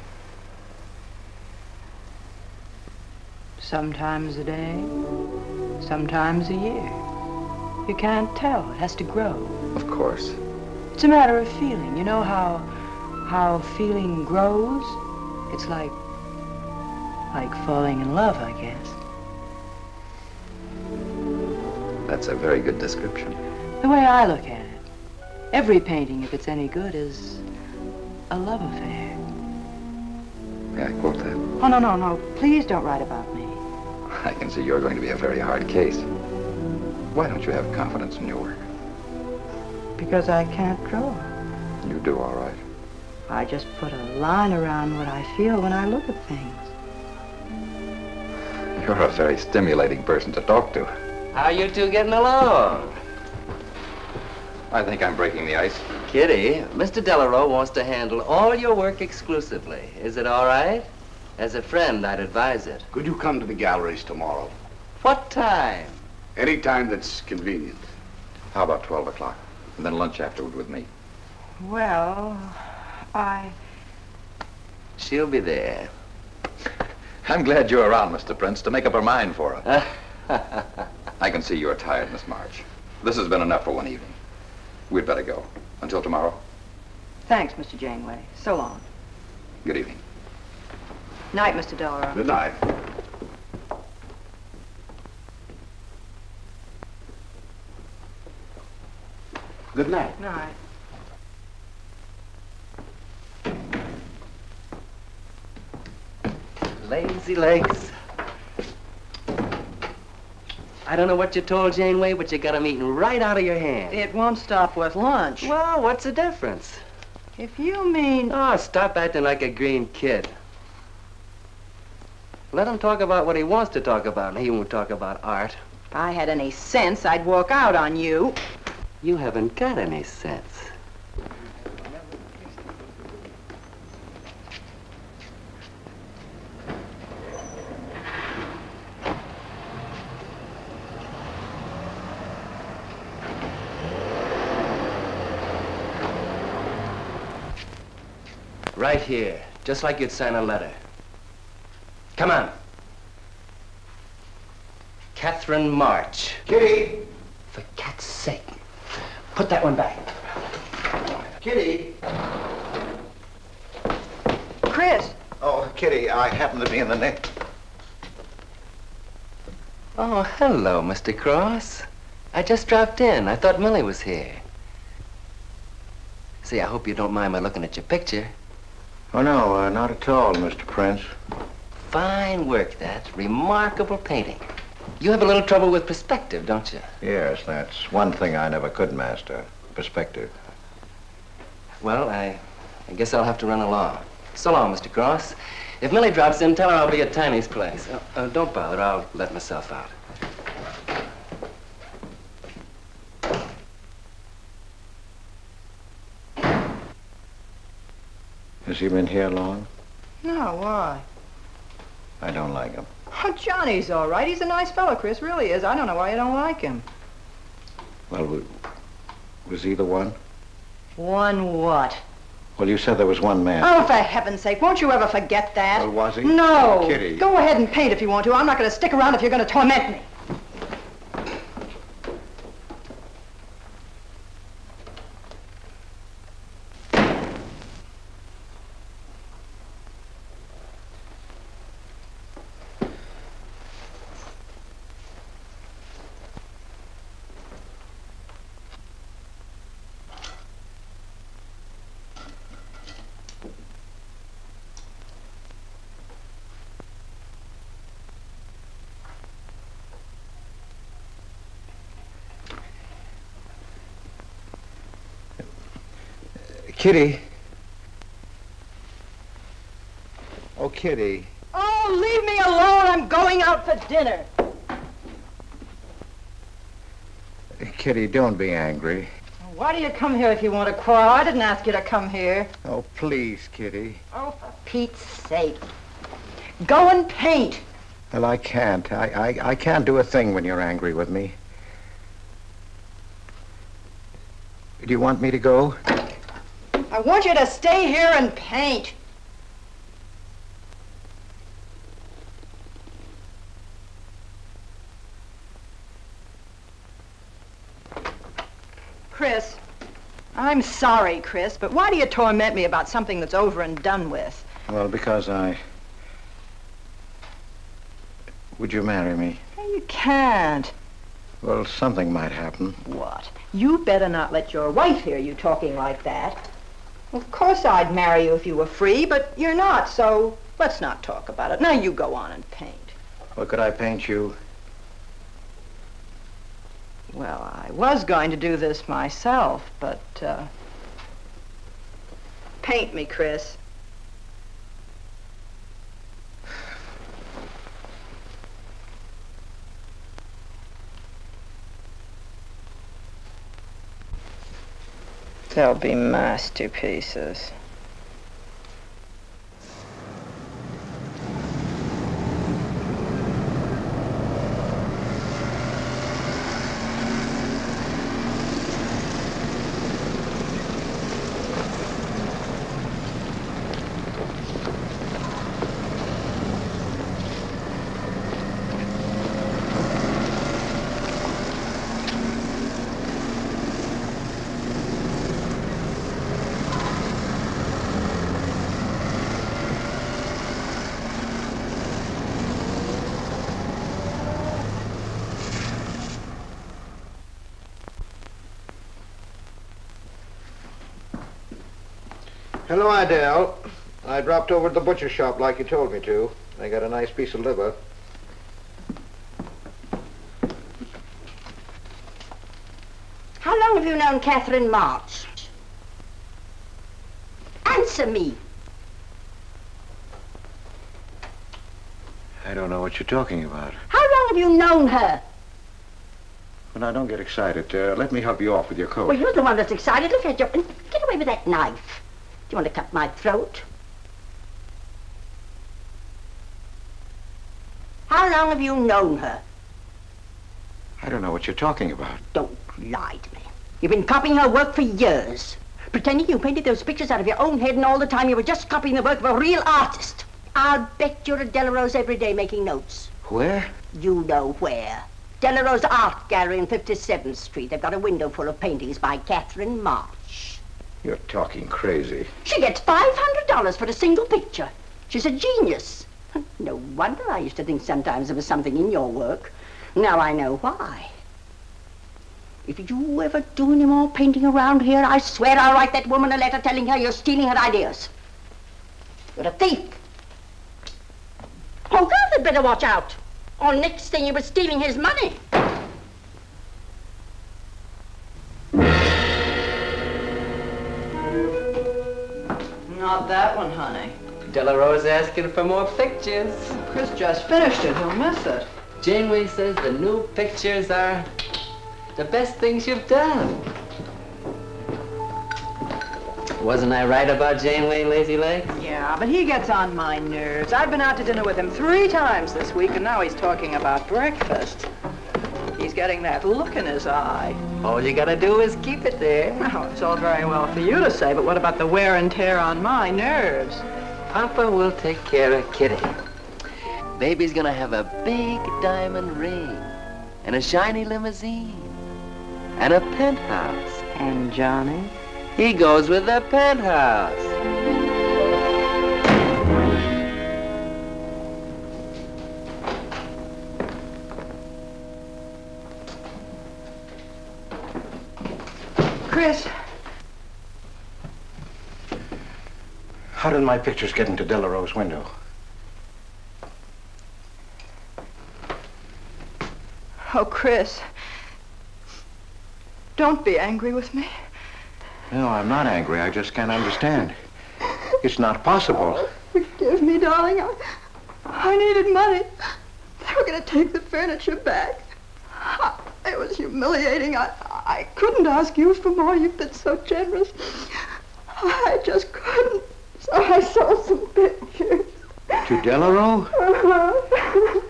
Sometimes a day, sometimes a year. You can't tell. It has to grow. Of course. It's a matter of feeling. You know how feeling grows? It's like falling in love, I guess. That's a very good description. The way I look at it, every painting, if it's any good, is a love affair. May I quote that? Oh, no. Please don't write about me. I can see you're going to be a very hard case. Why don't you have confidence in your work? Because I can't draw. You do all right. I just put a line around what I feel when I look at things. You're a very stimulating person to talk to. How you two getting along? I think I'm breaking the ice. Kitty, Mr. Delarue wants to handle all your work exclusively. Is it all right? As a friend, I'd advise it. Could you come to the galleries tomorrow? What time? Any time that's convenient. How about 12 o'clock? And then lunch afterward with me. Well, She'll be there. I'm glad you're around, Mr. Prince, to make up her mind for her. I can see you're tired, Miss March. This has been enough for one evening. We'd better go. Until tomorrow. Thanks, Mr. Janeway. So long. Good evening. Night, Mr. Delarue. Good night. Good night. Night. Lazy legs. I don't know what you told Janeway, but you got 'em eating right out of your hand. It won't stop with lunch. Well, what's the difference? If you mean... Oh, stop acting like a green kid. Let him talk about what he wants to talk about, and he won't talk about art. If I had any sense, I'd walk out on you. You haven't got any sense. Right here, just like you'd sign a letter. Come on. Catherine March. Kitty! For cat's sake. Put that one back. Kitty! Chris! Oh, Kitty, I happen to be in the neck. Oh, hello, Mr. Cross. I just dropped in. I thought Millie was here. See, I hope you don't mind my looking at your picture. Oh, no, not at all, Mr. Prince. Fine work, that. Remarkable painting. You have a little trouble with perspective, don't you? Yes, that's one thing I never could master. Perspective. Well, I guess I'll have to run along. So long, Mr. Cross. If Millie drops in, tell her I'll be at Tiny's place. Don't bother. I'll let myself out. Has he been here long? No, why? I don't like him. Oh, Johnny's all right. He's a nice fellow, Chris, really is. I don't know why you don't like him. Well, was he the one? One what? Well, you said there was one man. Oh, for heaven's sake, won't you ever forget that? Well, was he? No. Kitty. Go ahead and paint if you want to. I'm not going to stick around if you're going to torment me. Kitty. Oh, Kitty. Oh, leave me alone. I'm going out for dinner. Kitty, don't be angry. Why do you come here if you want to quarrel? I didn't ask you to come here. Oh, please, Kitty. Oh, for Pete's sake. Go and paint. Well, I can't. I can't do a thing when you're angry with me. Do you want me to go? I want you to stay here and paint. Chris, I'm sorry, Chris, but why do you torment me about something that's over and done with? Well, because Would you marry me? You can't. Well, something might happen. What? You better not let your wife hear you talking like that. Of course I'd marry you if you were free, but you're not, so let's not talk about it. Now you go on and paint. Well, could I paint you? Well, I was going to do this myself, but, paint me, Chris. They'll be masterpieces. Hello, Adele. I dropped over to the butcher shop like you told me to. I got a nice piece of liver. How long have you known Catherine March? Answer me. I don't know what you're talking about. How long have you known her? Well, now, don't get excited. Let me help you off with your coat. Well, you're the one that's excited. Look at you. Get away with that knife. Do you want to cut my throat? How long have you known her? I don't know what you're talking about. Don't lie to me. You've been copying her work for years. Pretending you painted those pictures out of your own head, and all the time you were just copying the work of a real artist. I'll bet you're at Delarose every day making notes. Where? You know where. Delarose Art Gallery in 57th Street. They've got a window full of paintings by Catherine March. You're talking crazy. She gets $500 for a single picture. She's a genius. No wonder I used to think sometimes there was something in your work. Now I know why. If you ever do any more painting around here, I swear I'll write that woman a letter telling her you're stealing her ideas. You're a thief. Oh, God, they'd better watch out. Or next thing you were stealing his money. Not that one, honey. Delarose asking for more pictures. Chris just finished it. He'll miss it. Janeway says the new pictures are the best things you've done. Wasn't I right about Janeway, Lazy Legs? Yeah, but he gets on my nerves. I've been out to dinner with him 3 times this week, and now he's talking about breakfast. He's getting that look in his eye. All you gotta do is keep it there. Well, it's all very well for you to say, but what about the wear and tear on my nerves? Papa will take care of Kitty. Baby's gonna have a big diamond ring, and a shiny limousine, and a penthouse. And Johnny? He goes with the penthouse. Chris. How did my pictures get into Delarose's window? Oh, Chris. Don't be angry with me. No, I'm not angry. I just can't understand. It's not possible. Forgive me, darling. I needed money. They were going to take the furniture back. It was humiliating. I couldn't ask you for more. You've been so generous. I just couldn't. So I sold some pictures. To Delarose? Uh-huh.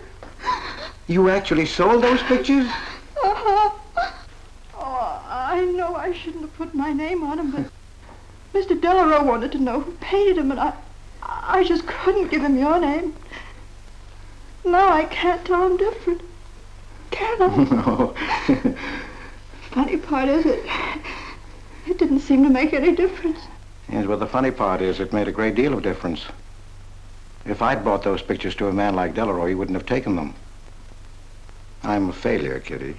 You actually sold those pictures? Uh-huh. Oh, I know I shouldn't have put my name on them, but Mr. Delarose wanted to know who painted them, and I just couldn't give him your name. Now I can't tell him different. Can I? No. Funny part is it didn't seem to make any difference. Yes, well, the funny part is it made a great deal of difference. If I'd bought those pictures to a man like Delarose, he wouldn't have taken them. I'm a failure, Kitty.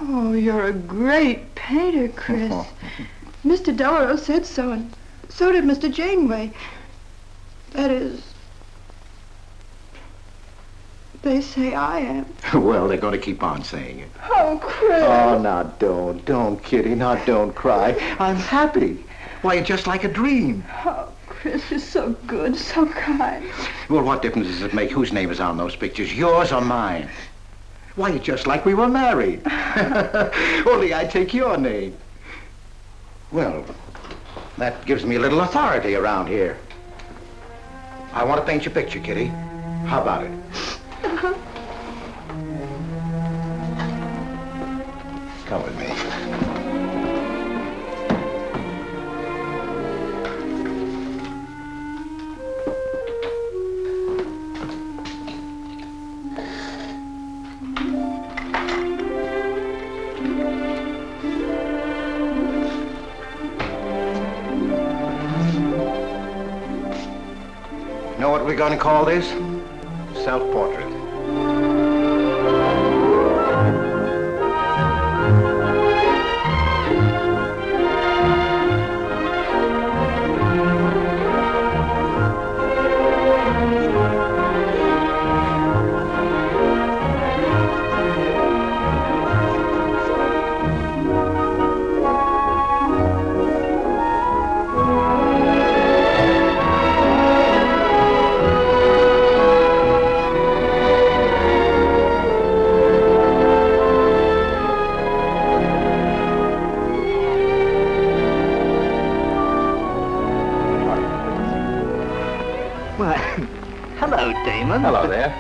Oh, you're a great painter, Chris. Mr. Delarose said so, and so did Mr. Janeway. That is, they say I am. Well, they're going to keep on saying it. Oh, Chris. Oh, now don't, Kitty. Now don't cry. I'm happy. Why, it's just like a dream. Oh, Chris, you're so good, so kind. Well, what difference does it make whose name is on those pictures, yours or mine? Why, it's just like we were married. Only I take your name. Well, that gives me a little authority around here. I want to paint your picture, Kitty. How about it? Come with me. Know what we're going to call this? Self-portrait.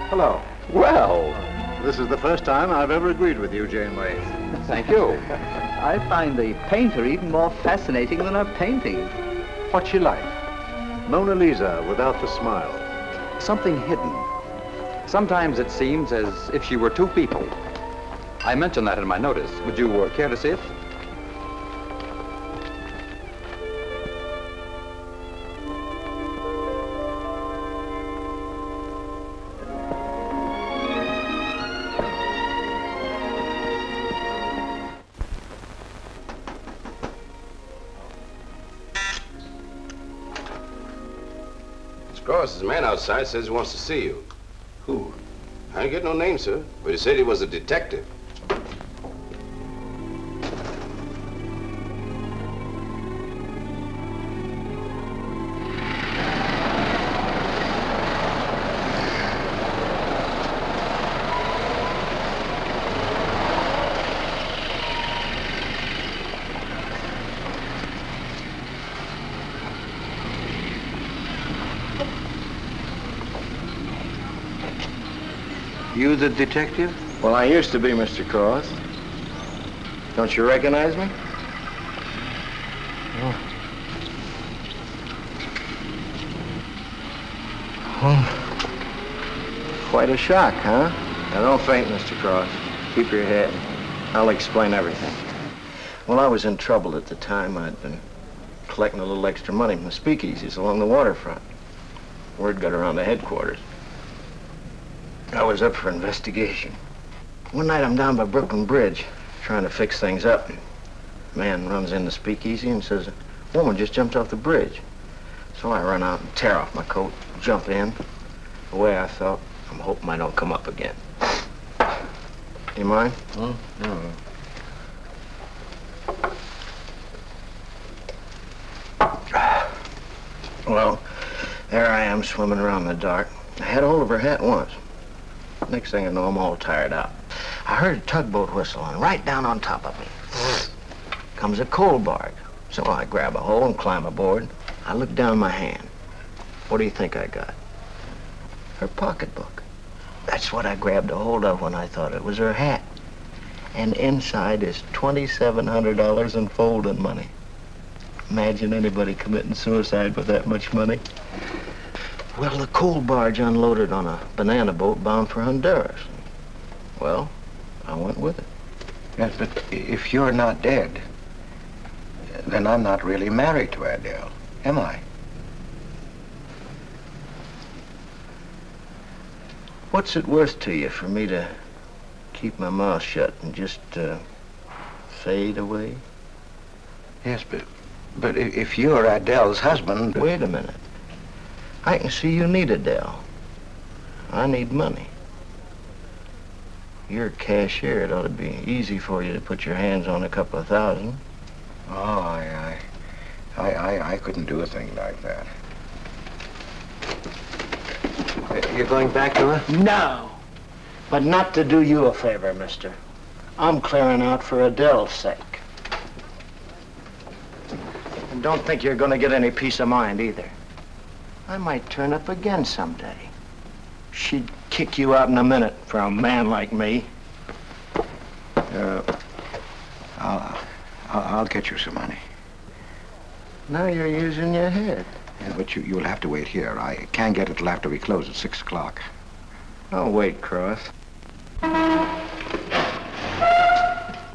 Hello. Well. This is the first time I've ever agreed with you, Janeway. Thank you. I find the painter even more fascinating than her painting. What's she like? Mona Lisa without the smile. Something hidden. Sometimes it seems as if she were two people. I mentioned that in my notice. Would you care to see it? There's a man outside says he wants to see you. Who? I didn't get no name, sir, but he said he was a detective. You the detective? Well, I used to be, Mr. Cross. Don't you recognize me? Oh. Quite a shock, huh? Now, don't faint, Mr. Cross. Keep your head. I'll explain everything. Well, I was in trouble at the time. I'd been collecting a little extra money from the speakeasies along the waterfront. Word got around to headquarters. I was up for investigation. One night I'm down by Brooklyn Bridge, trying to fix things up. A man runs in the speakeasy and says, a woman just jumped off the bridge. So I run out and tear off my coat, jump in. The way I felt, I'm hoping I don't come up again. You mind? No. Well, there I am swimming around in the dark. I had hold of her hat once. Next thing I know, I'm all tired out. I heard a tugboat whistle and right down on top of me comes a coal barge. So I grab a hole and climb aboard. I look down my hand. What do you think I got? Her pocketbook. That's what I grabbed a hold of when I thought it was her hat. And inside is $2,700 in folding money. Imagine anybody committing suicide with that much money. Well, the coal barge unloaded on a banana boat bound for Honduras. Well, I went with it. Yes, but if you're not dead, then I'm not really married to Adele, am I? What's it worth to you for me to keep my mouth shut and just fade away? Yes, but if you're Adele's husband... Wait a minute. I can see you need Adele. I need money. You're a cashier. It ought to be easy for you to put your hands on a couple of thousand. Oh, I couldn't do a thing like that. You're going back to her? No. But not to do you a favor, mister. I'm clearing out for Adele's sake. And don't think you're going to get any peace of mind either. I might turn up again someday. She'd kick you out in a minute for a man like me. I'll get you some money. Now you're using your head. Yeah, but you'll have to wait here. I can't get it till after we close at 6 o'clock. I'll wait, Cross.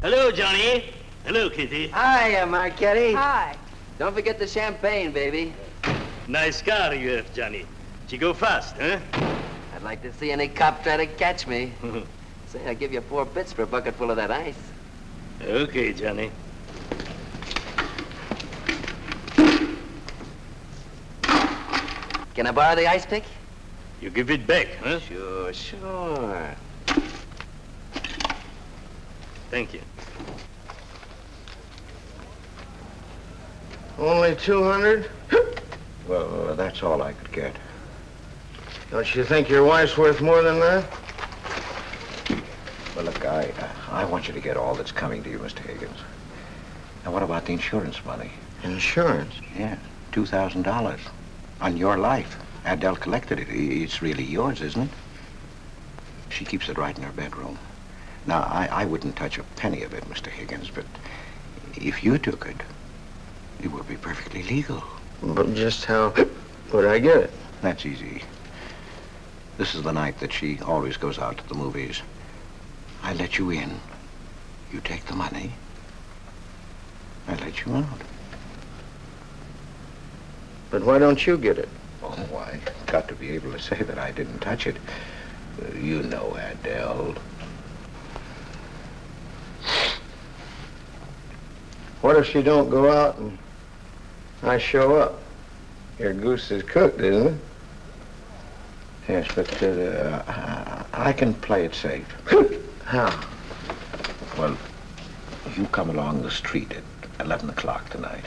Hello, Johnny. Hello, Kitty. Hi, Marquetti. Hi. Don't forget the champagne, baby. Nice car you have, Johnny. She go fast, huh? I'd like to see any cop try to catch me. Say, I'll give you 4 bits for a bucket full of that ice. Okay, Johnny. Can I borrow the ice pick? You give it back, huh? Sure. Thank you. Only 200? Well, that's all I could get. Don't you think your wife's worth more than that? Well, look, I want you to get all that's coming to you, Mr. Higgins. Now, what about the insurance money? Insurance? Yeah, $2,000 on your life. Adele collected it. It's really yours, isn't it? She keeps it right in her bedroom. Now, I wouldn't touch a penny of it, Mr. Higgins, but if you took it, it would be perfectly legal. But just how would I get it? That's easy. This is the night that she always goes out to the movies. I let you in. You take the money. I let you out. But why don't you get it? Oh, I got to be able to say that I didn't touch it. You know, Adele. What if she don't go out and I show up? Your goose is cooked, isn't it? Yes, but I can play it safe. How? Well, you come along the street at 11 o'clock tonight.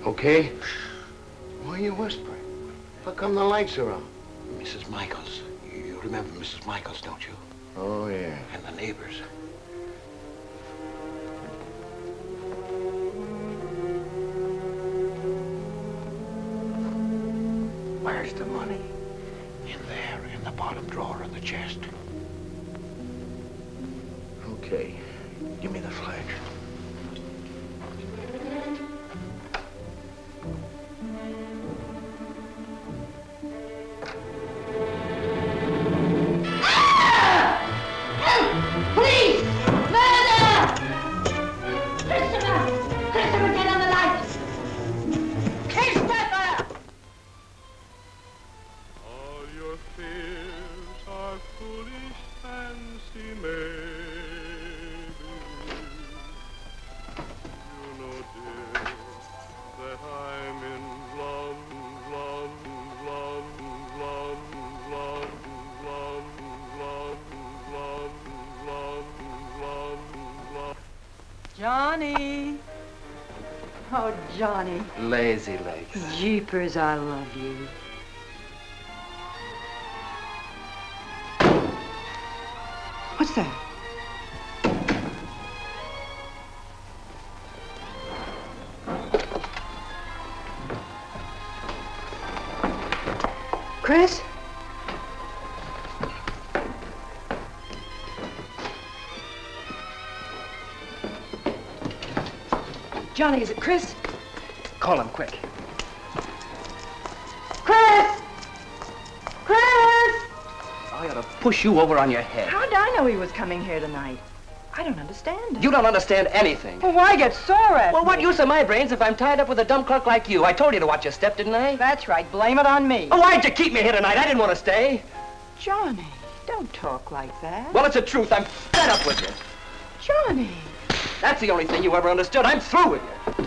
Okay? Why are you whispering? How come the lights are on? Mrs. Michaels. You remember Mrs. Michaels, don't you? Oh, yeah. And the neighbors. Where's the money? In there, in the bottom drawer of the chest. Okay. Give me the flash. Please! Murder! Christopher! Christopher, get on the lights! Christopher! All your fears are foolish fancy maybe. You know, dear, that I'm in love, love, love, love, love, love, love, love, love, love, love. Johnny. Oh, Johnny. Lazy legs. Jeepers, I love you. What's that? Chris? Johnny, is it Chris? Call him quick. Chris! Chris! I ought to push you over on your head. How'd I know he was coming here tonight? I don't understand. You don't understand anything. Well, why get sore at Well, me? what use are my brains if I'm tied up with a dumb clerk like you? I told you to watch your step, didn't I? That's right. Blame it on me. Oh, why'd you keep me here tonight? I didn't want to stay. Johnny, don't talk like that. Well, it's the truth. I'm fed up with you. Johnny. That's the only thing you ever understood. I'm through with you.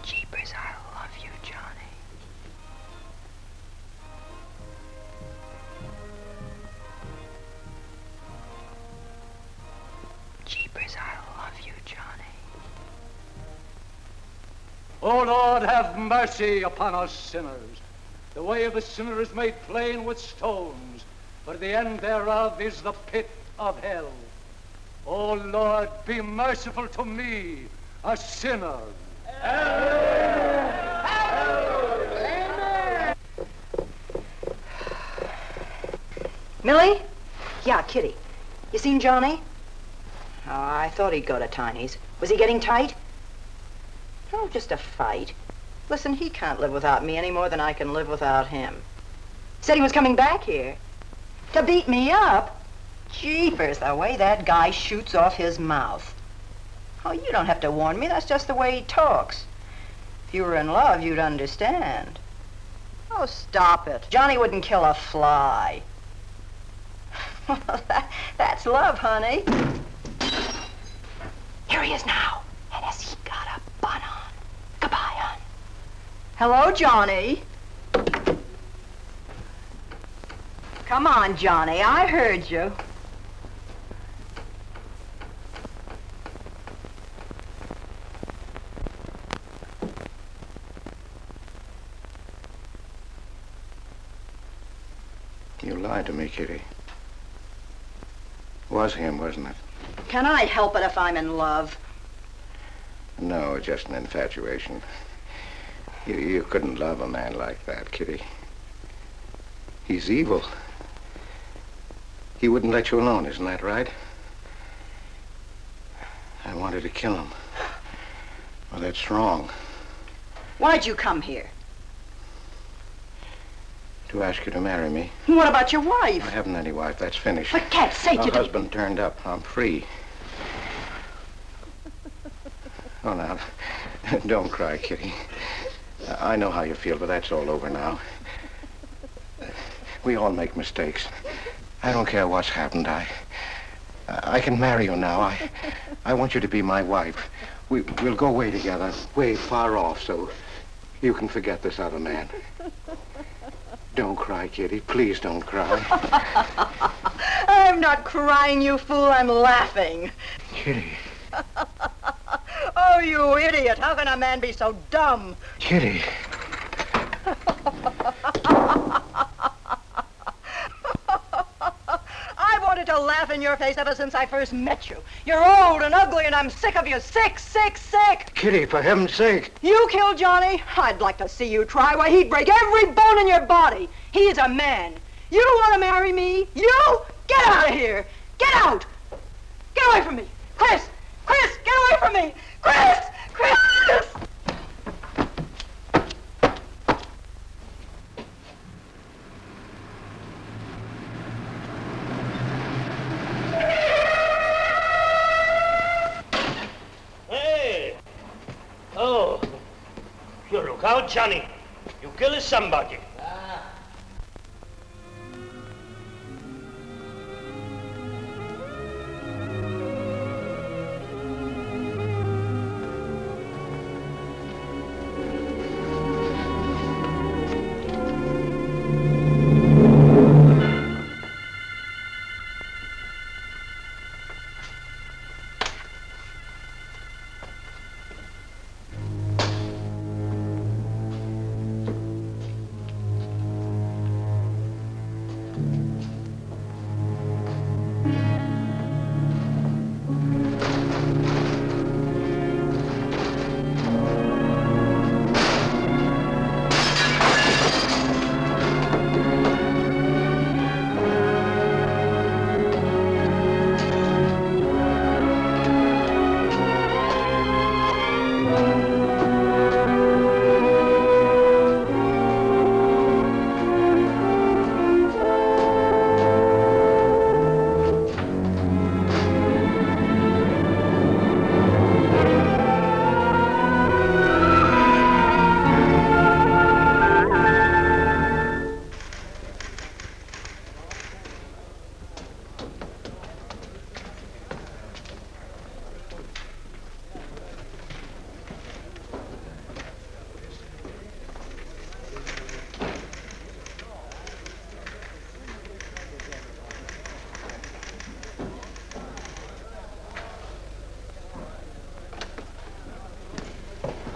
Jeepers, I love you, Johnny. Jeepers, I love you, Johnny. O Lord, have mercy upon us sinners. The way of the sinner is made plain with stones, but the end thereof is the pit of hell. O Lord, be merciful to me, a sinner. Millie? Yeah, Kitty. You seen Johnny? Oh, I thought he'd go to Tiny's. Was he getting tight? Oh, just a fight. Listen, he can't live without me any more than I can live without him. Said he was coming back here. To beat me up? Jeepers, the way that guy shoots off his mouth. Oh, you don't have to warn me. That's just the way he talks. If you were in love, you'd understand. Oh, stop it. Johnny wouldn't kill a fly. That's love, honey. Here he is now. And has he got a bun on? Goodbye, hon. Hello, Johnny. Come on, Johnny. I heard you. You lied to me, Kitty. It was him, wasn't it? Can I help it if I'm in love? No, just an infatuation. You couldn't love a man like that, Kitty. He's evil. He wouldn't let you alone, isn't that right? I wanted to kill him. Well, that's wrong. Why'd you come here? To ask you to marry me. What about your wife? I haven't any wife. That's finished. For cat's sake, My you husband turned up. I'm free. Oh, now, don't cry, Kitty. I know how you feel, but that's all over now. We all make mistakes. I don't care what's happened. I can marry you now. I want you to be my wife. We'll go away together, way far off, so you can forget this other man. Don't cry, Kitty. Please don't cry. I'm not crying, you fool. I'm laughing. Kitty. Oh, you idiot. How can a man be so dumb? Kitty. I wanted to laugh in your face ever since I first met you. You're old and ugly, and I'm sick of you. Sick, sick, sick. Kitty, for heaven's sake. You killed Johnny? I'd like to see you try. Why, he'd break every bone in your body. He's a man. You don't want to marry me? You? Get out of here. Get out. Get away from me. Chris! Chris, get away from me. Chris! Chris! Hey! Oh, you look out, Johnny. You kill somebody.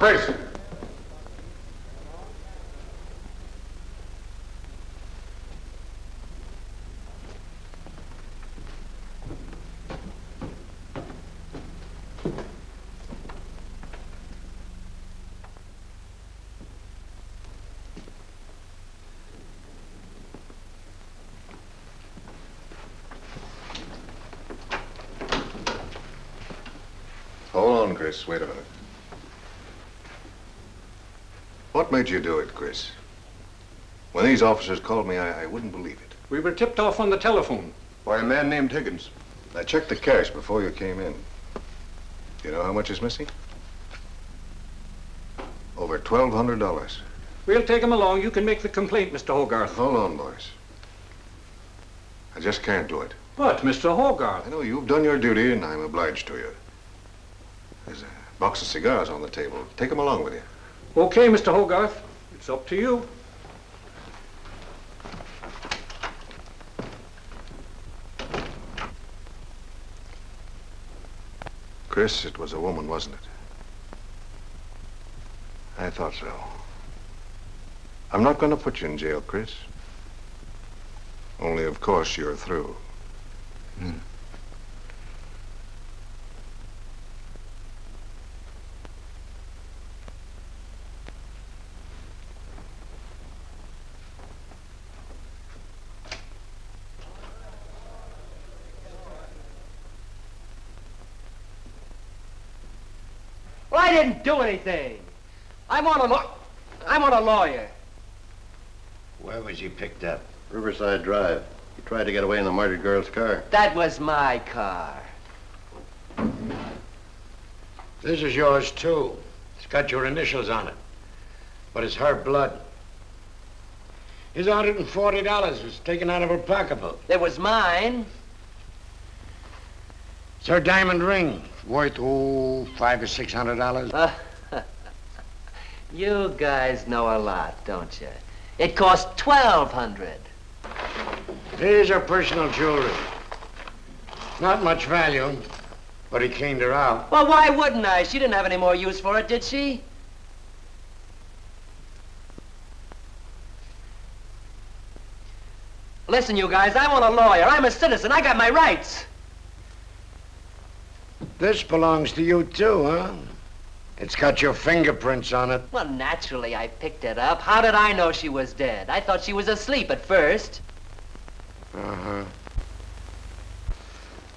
Fritz. Hold on, Chris. Wait a minute. What made you do it, Chris? When these officers called me, I wouldn't believe it. We were tipped off on the telephone. Why, a man named Higgins. I checked the cash before you came in. Do you know how much is missing? Over $1,200. We'll take him along. You can make the complaint, Mr. Hogarth. Hold on, boys. I just can't do it. But, Mr. Hogarth... I know you've done your duty, and I'm obliged to you. There's a box of cigars on the table. Take them along with you. Okay, Mr. Hogarth. It's up to you. Chris, it was a woman, wasn't it? I thought so. I'm not going to put you in jail, Chris. Only, of course, you're through. Well, I didn't do anything. I want a lawyer. Where was he picked up? Riverside Drive. He tried to get away in the murdered girl's car. That was my car. This is yours, too. It's got your initials on it. But it's her blood. His $140 was taken out of her pocketbook. It was mine. It's her diamond ring, worth, $500 or $600. You guys know a lot, don't you? It cost $1,200. Here's her personal jewelry. Not much value, but he cleaned her out. Well, why wouldn't I? She didn't have any more use for it, did she? Listen, you guys, I want a lawyer. I'm a citizen. I got my rights. This belongs to you, too, huh? It's got your fingerprints on it. Well, naturally, I picked it up. How did I know she was dead? I thought she was asleep at first. Uh-huh.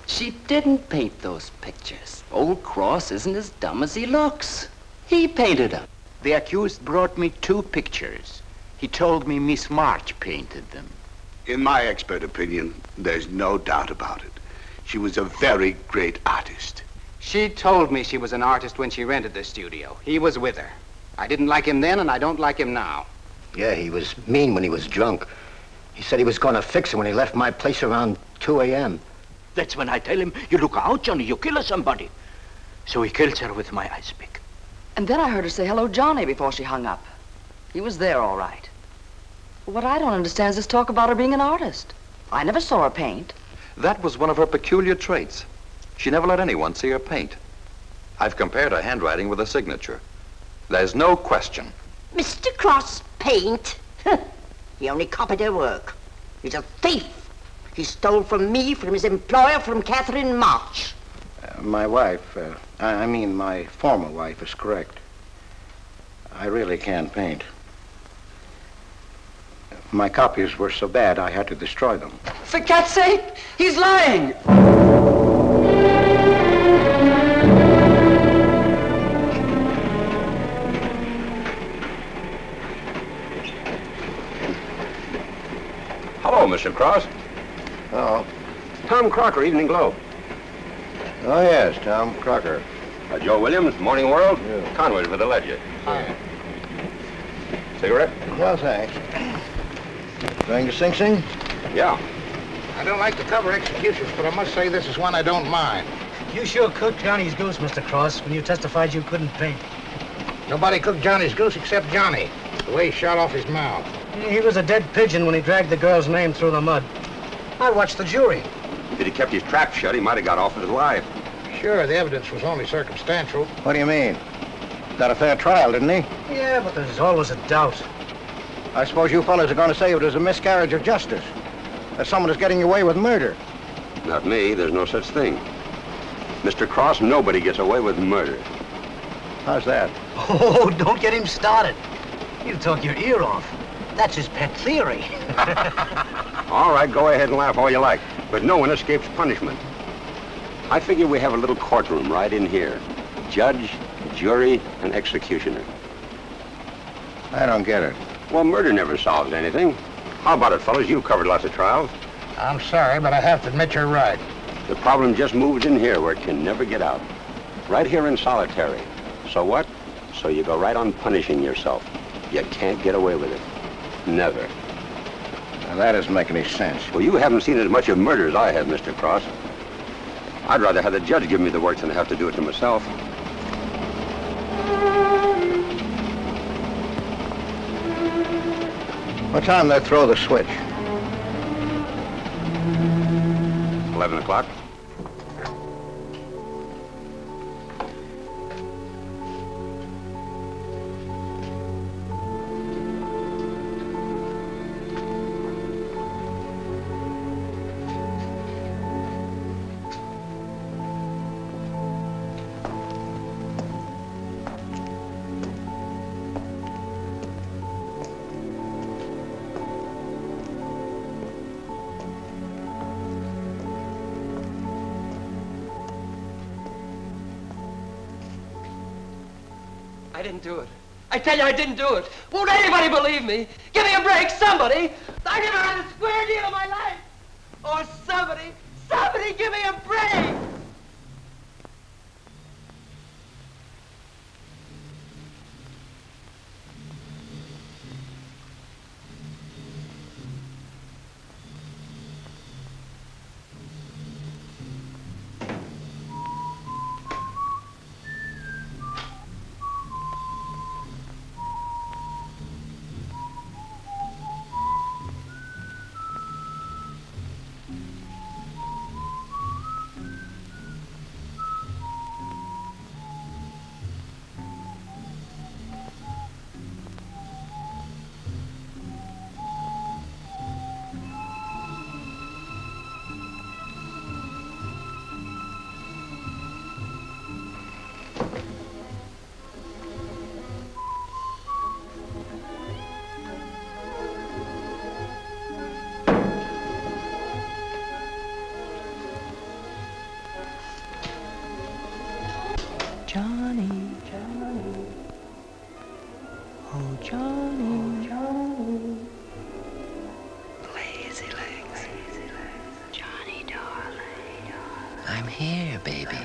She didn't paint those pictures. Old Cross isn't as dumb as he looks. He painted them. The accused brought me 2 pictures. He told me Miss March painted them. In my expert opinion, there's no doubt about it. She was a very great artist. She told me she was an artist when she rented the studio. He was with her. I didn't like him then, and I don't like him now. Yeah, he was mean when he was drunk. He said he was going to fix her when he left my place around 2 a.m. That's when I tell him, you look out, Johnny, you kill somebody. So he kills her with my ice pick. And then I heard her say hello, Johnny, before she hung up. He was there, all right. What I don't understand is this talk about her being an artist. I never saw her paint. That was one of her peculiar traits. She never let anyone see her paint. I've compared her handwriting with a signature. There's no question. Mr. Cross paint? He only copied her work. He's a thief. He stole from me, from his employer, from Catherine March. My wife, I mean my former wife, is correct. I really can't paint. My copies were so bad I had to destroy them. For Cat's sake, he's lying! Hello, Mr. Cross. Oh. Tom Crocker, Evening Globe. Oh, yes, Tom Crocker. Joe Williams, Morning World. Yeah. Conway's with the ledger. Cigarette? No, thanks. Going to Sing Sing? Yeah. I don't like to cover executions, but I must say this is one I don't mind. You sure cooked Johnny's goose, Mr. Cross, when you testified you couldn't paint. Nobody cooked Johnny's goose except Johnny. The way he shot off his mouth. He was a dead pigeon when he dragged the girl's name through the mud. I watched the jury. If he'd kept his trap shut, he might have got off with his life. Sure, the evidence was only circumstantial. What do you mean? Got a fair trial, didn't he? Yeah, but there's always a doubt. I suppose you fellas are going to say it was a miscarriage of justice. That someone is getting away with murder. Not me. There's no such thing. Mr. Cross, nobody gets away with murder. How's that? Oh, don't get him started. He'll talk your ear off. That's his pet theory. All right, go ahead and laugh all you like, but no one escapes punishment. I figure we have a little courtroom right in here. Judge, jury, and executioner. I don't get it. Well, murder never solves anything. How about it, fellas? You've covered lots of trials. I'm sorry, but I have to admit you're right. The problem just moved in here where it can never get out. Right here in solitary. So what? So you go right on punishing yourself. You can't get away with it. Never. Now, that doesn't make any sense. Well, you haven't seen as much of murder as I have, Mr. Cross. I'd rather have the judge give me the work than have to do it to myself. What time they throw the switch? 11 o'clock. I didn't do it. I tell you, I didn't do it. Won't anybody believe me? Give me a break, somebody. I never had a square deal in my life. Or somebody give me a break. Johnny, oh Johnny, Lazy legs. Johnny, darling. I'm here, baby.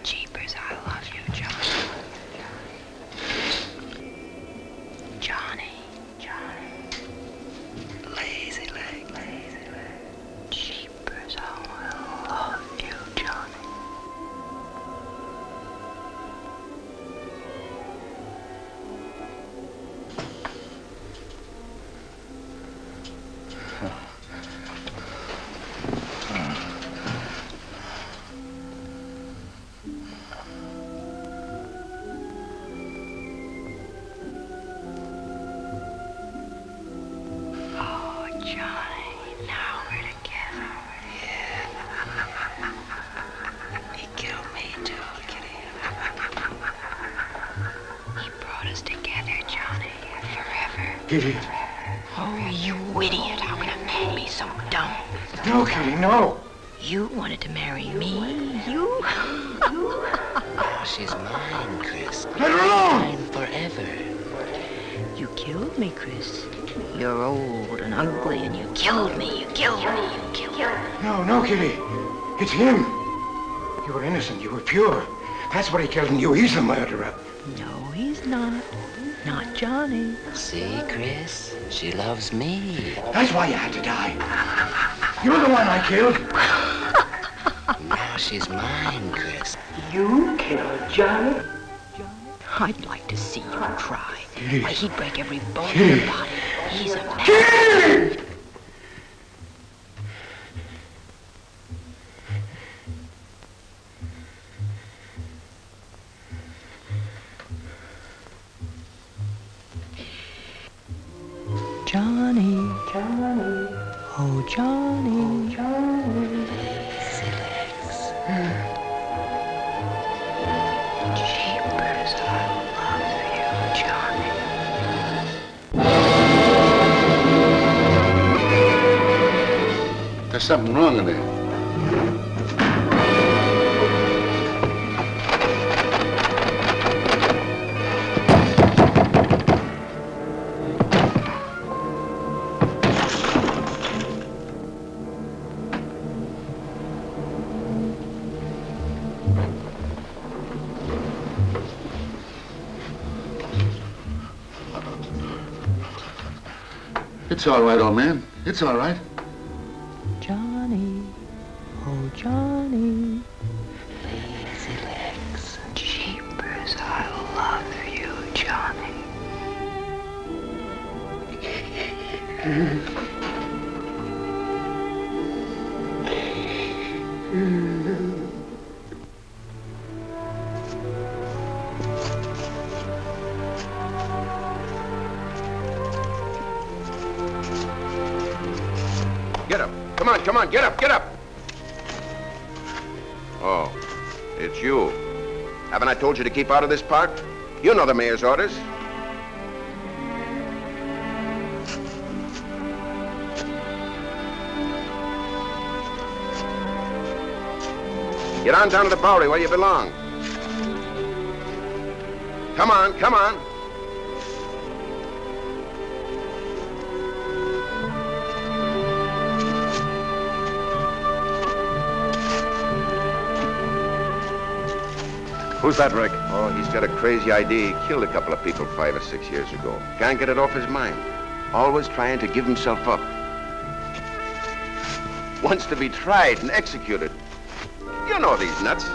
Jeepers, I love you, Johnny. Johnny. Lazy legs. Jeepers, I love you, Johnny. Oh, Johnny, now we're together. Yeah. He killed me too, Kitty. He brought us together, Johnny, forever. Kitty. Oh, you idiot. How can a man be so dumb? No, Kitty, no. You wanted to marry me. You? Now she's mine, Chris. Let her alone. Mine forever. You killed me, Chris. You're old and ugly, and you killed me. You killed me. No, Kitty. It's him. You were innocent. You were pure. That's what he killed in you. He's the murderer. No, he's not. Not Johnny. See, Chris? She loves me. That's why you had to die. You're the one I killed. Now she's mine, Chris. You killed Johnny? I'd like to see you try. Kitty. Why, he'd break every bone in Kitty. your body. He's a man. Kitty! Johnny, oh Johnny, Jeepers, I love you, Johnny. There's something wrong in there. It's all right, old man. It's all right. Johnny, oh Johnny. Lazy legs. Jeepers, I love you, Johnny. Get up. Come on, come on, get up, get up. Oh, it's you. Haven't I told you to keep out of this park? You know the mayor's orders. Get on down to the Bowery where you belong. Come on, come on. Who's that, Rick? Oh, he's got a crazy idea. He killed a couple of people 5 or 6 years ago. Can't get it off his mind. Always trying to give himself up. Wants to be tried and executed. You know these nuts.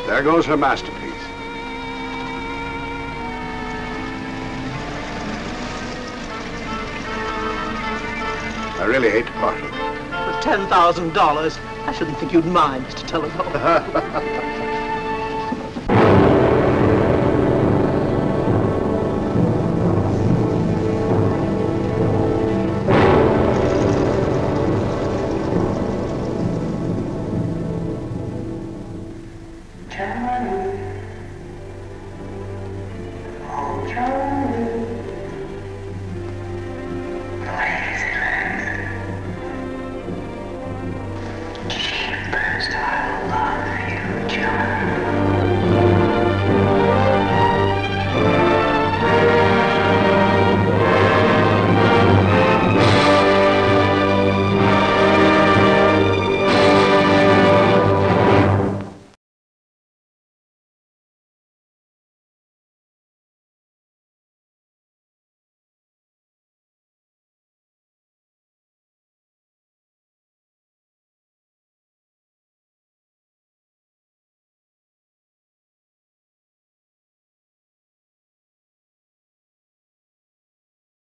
There goes her masterpiece. I really hate to part with it. For $10,000, I shouldn't think you'd mind, Mr. Telephone. Johnny.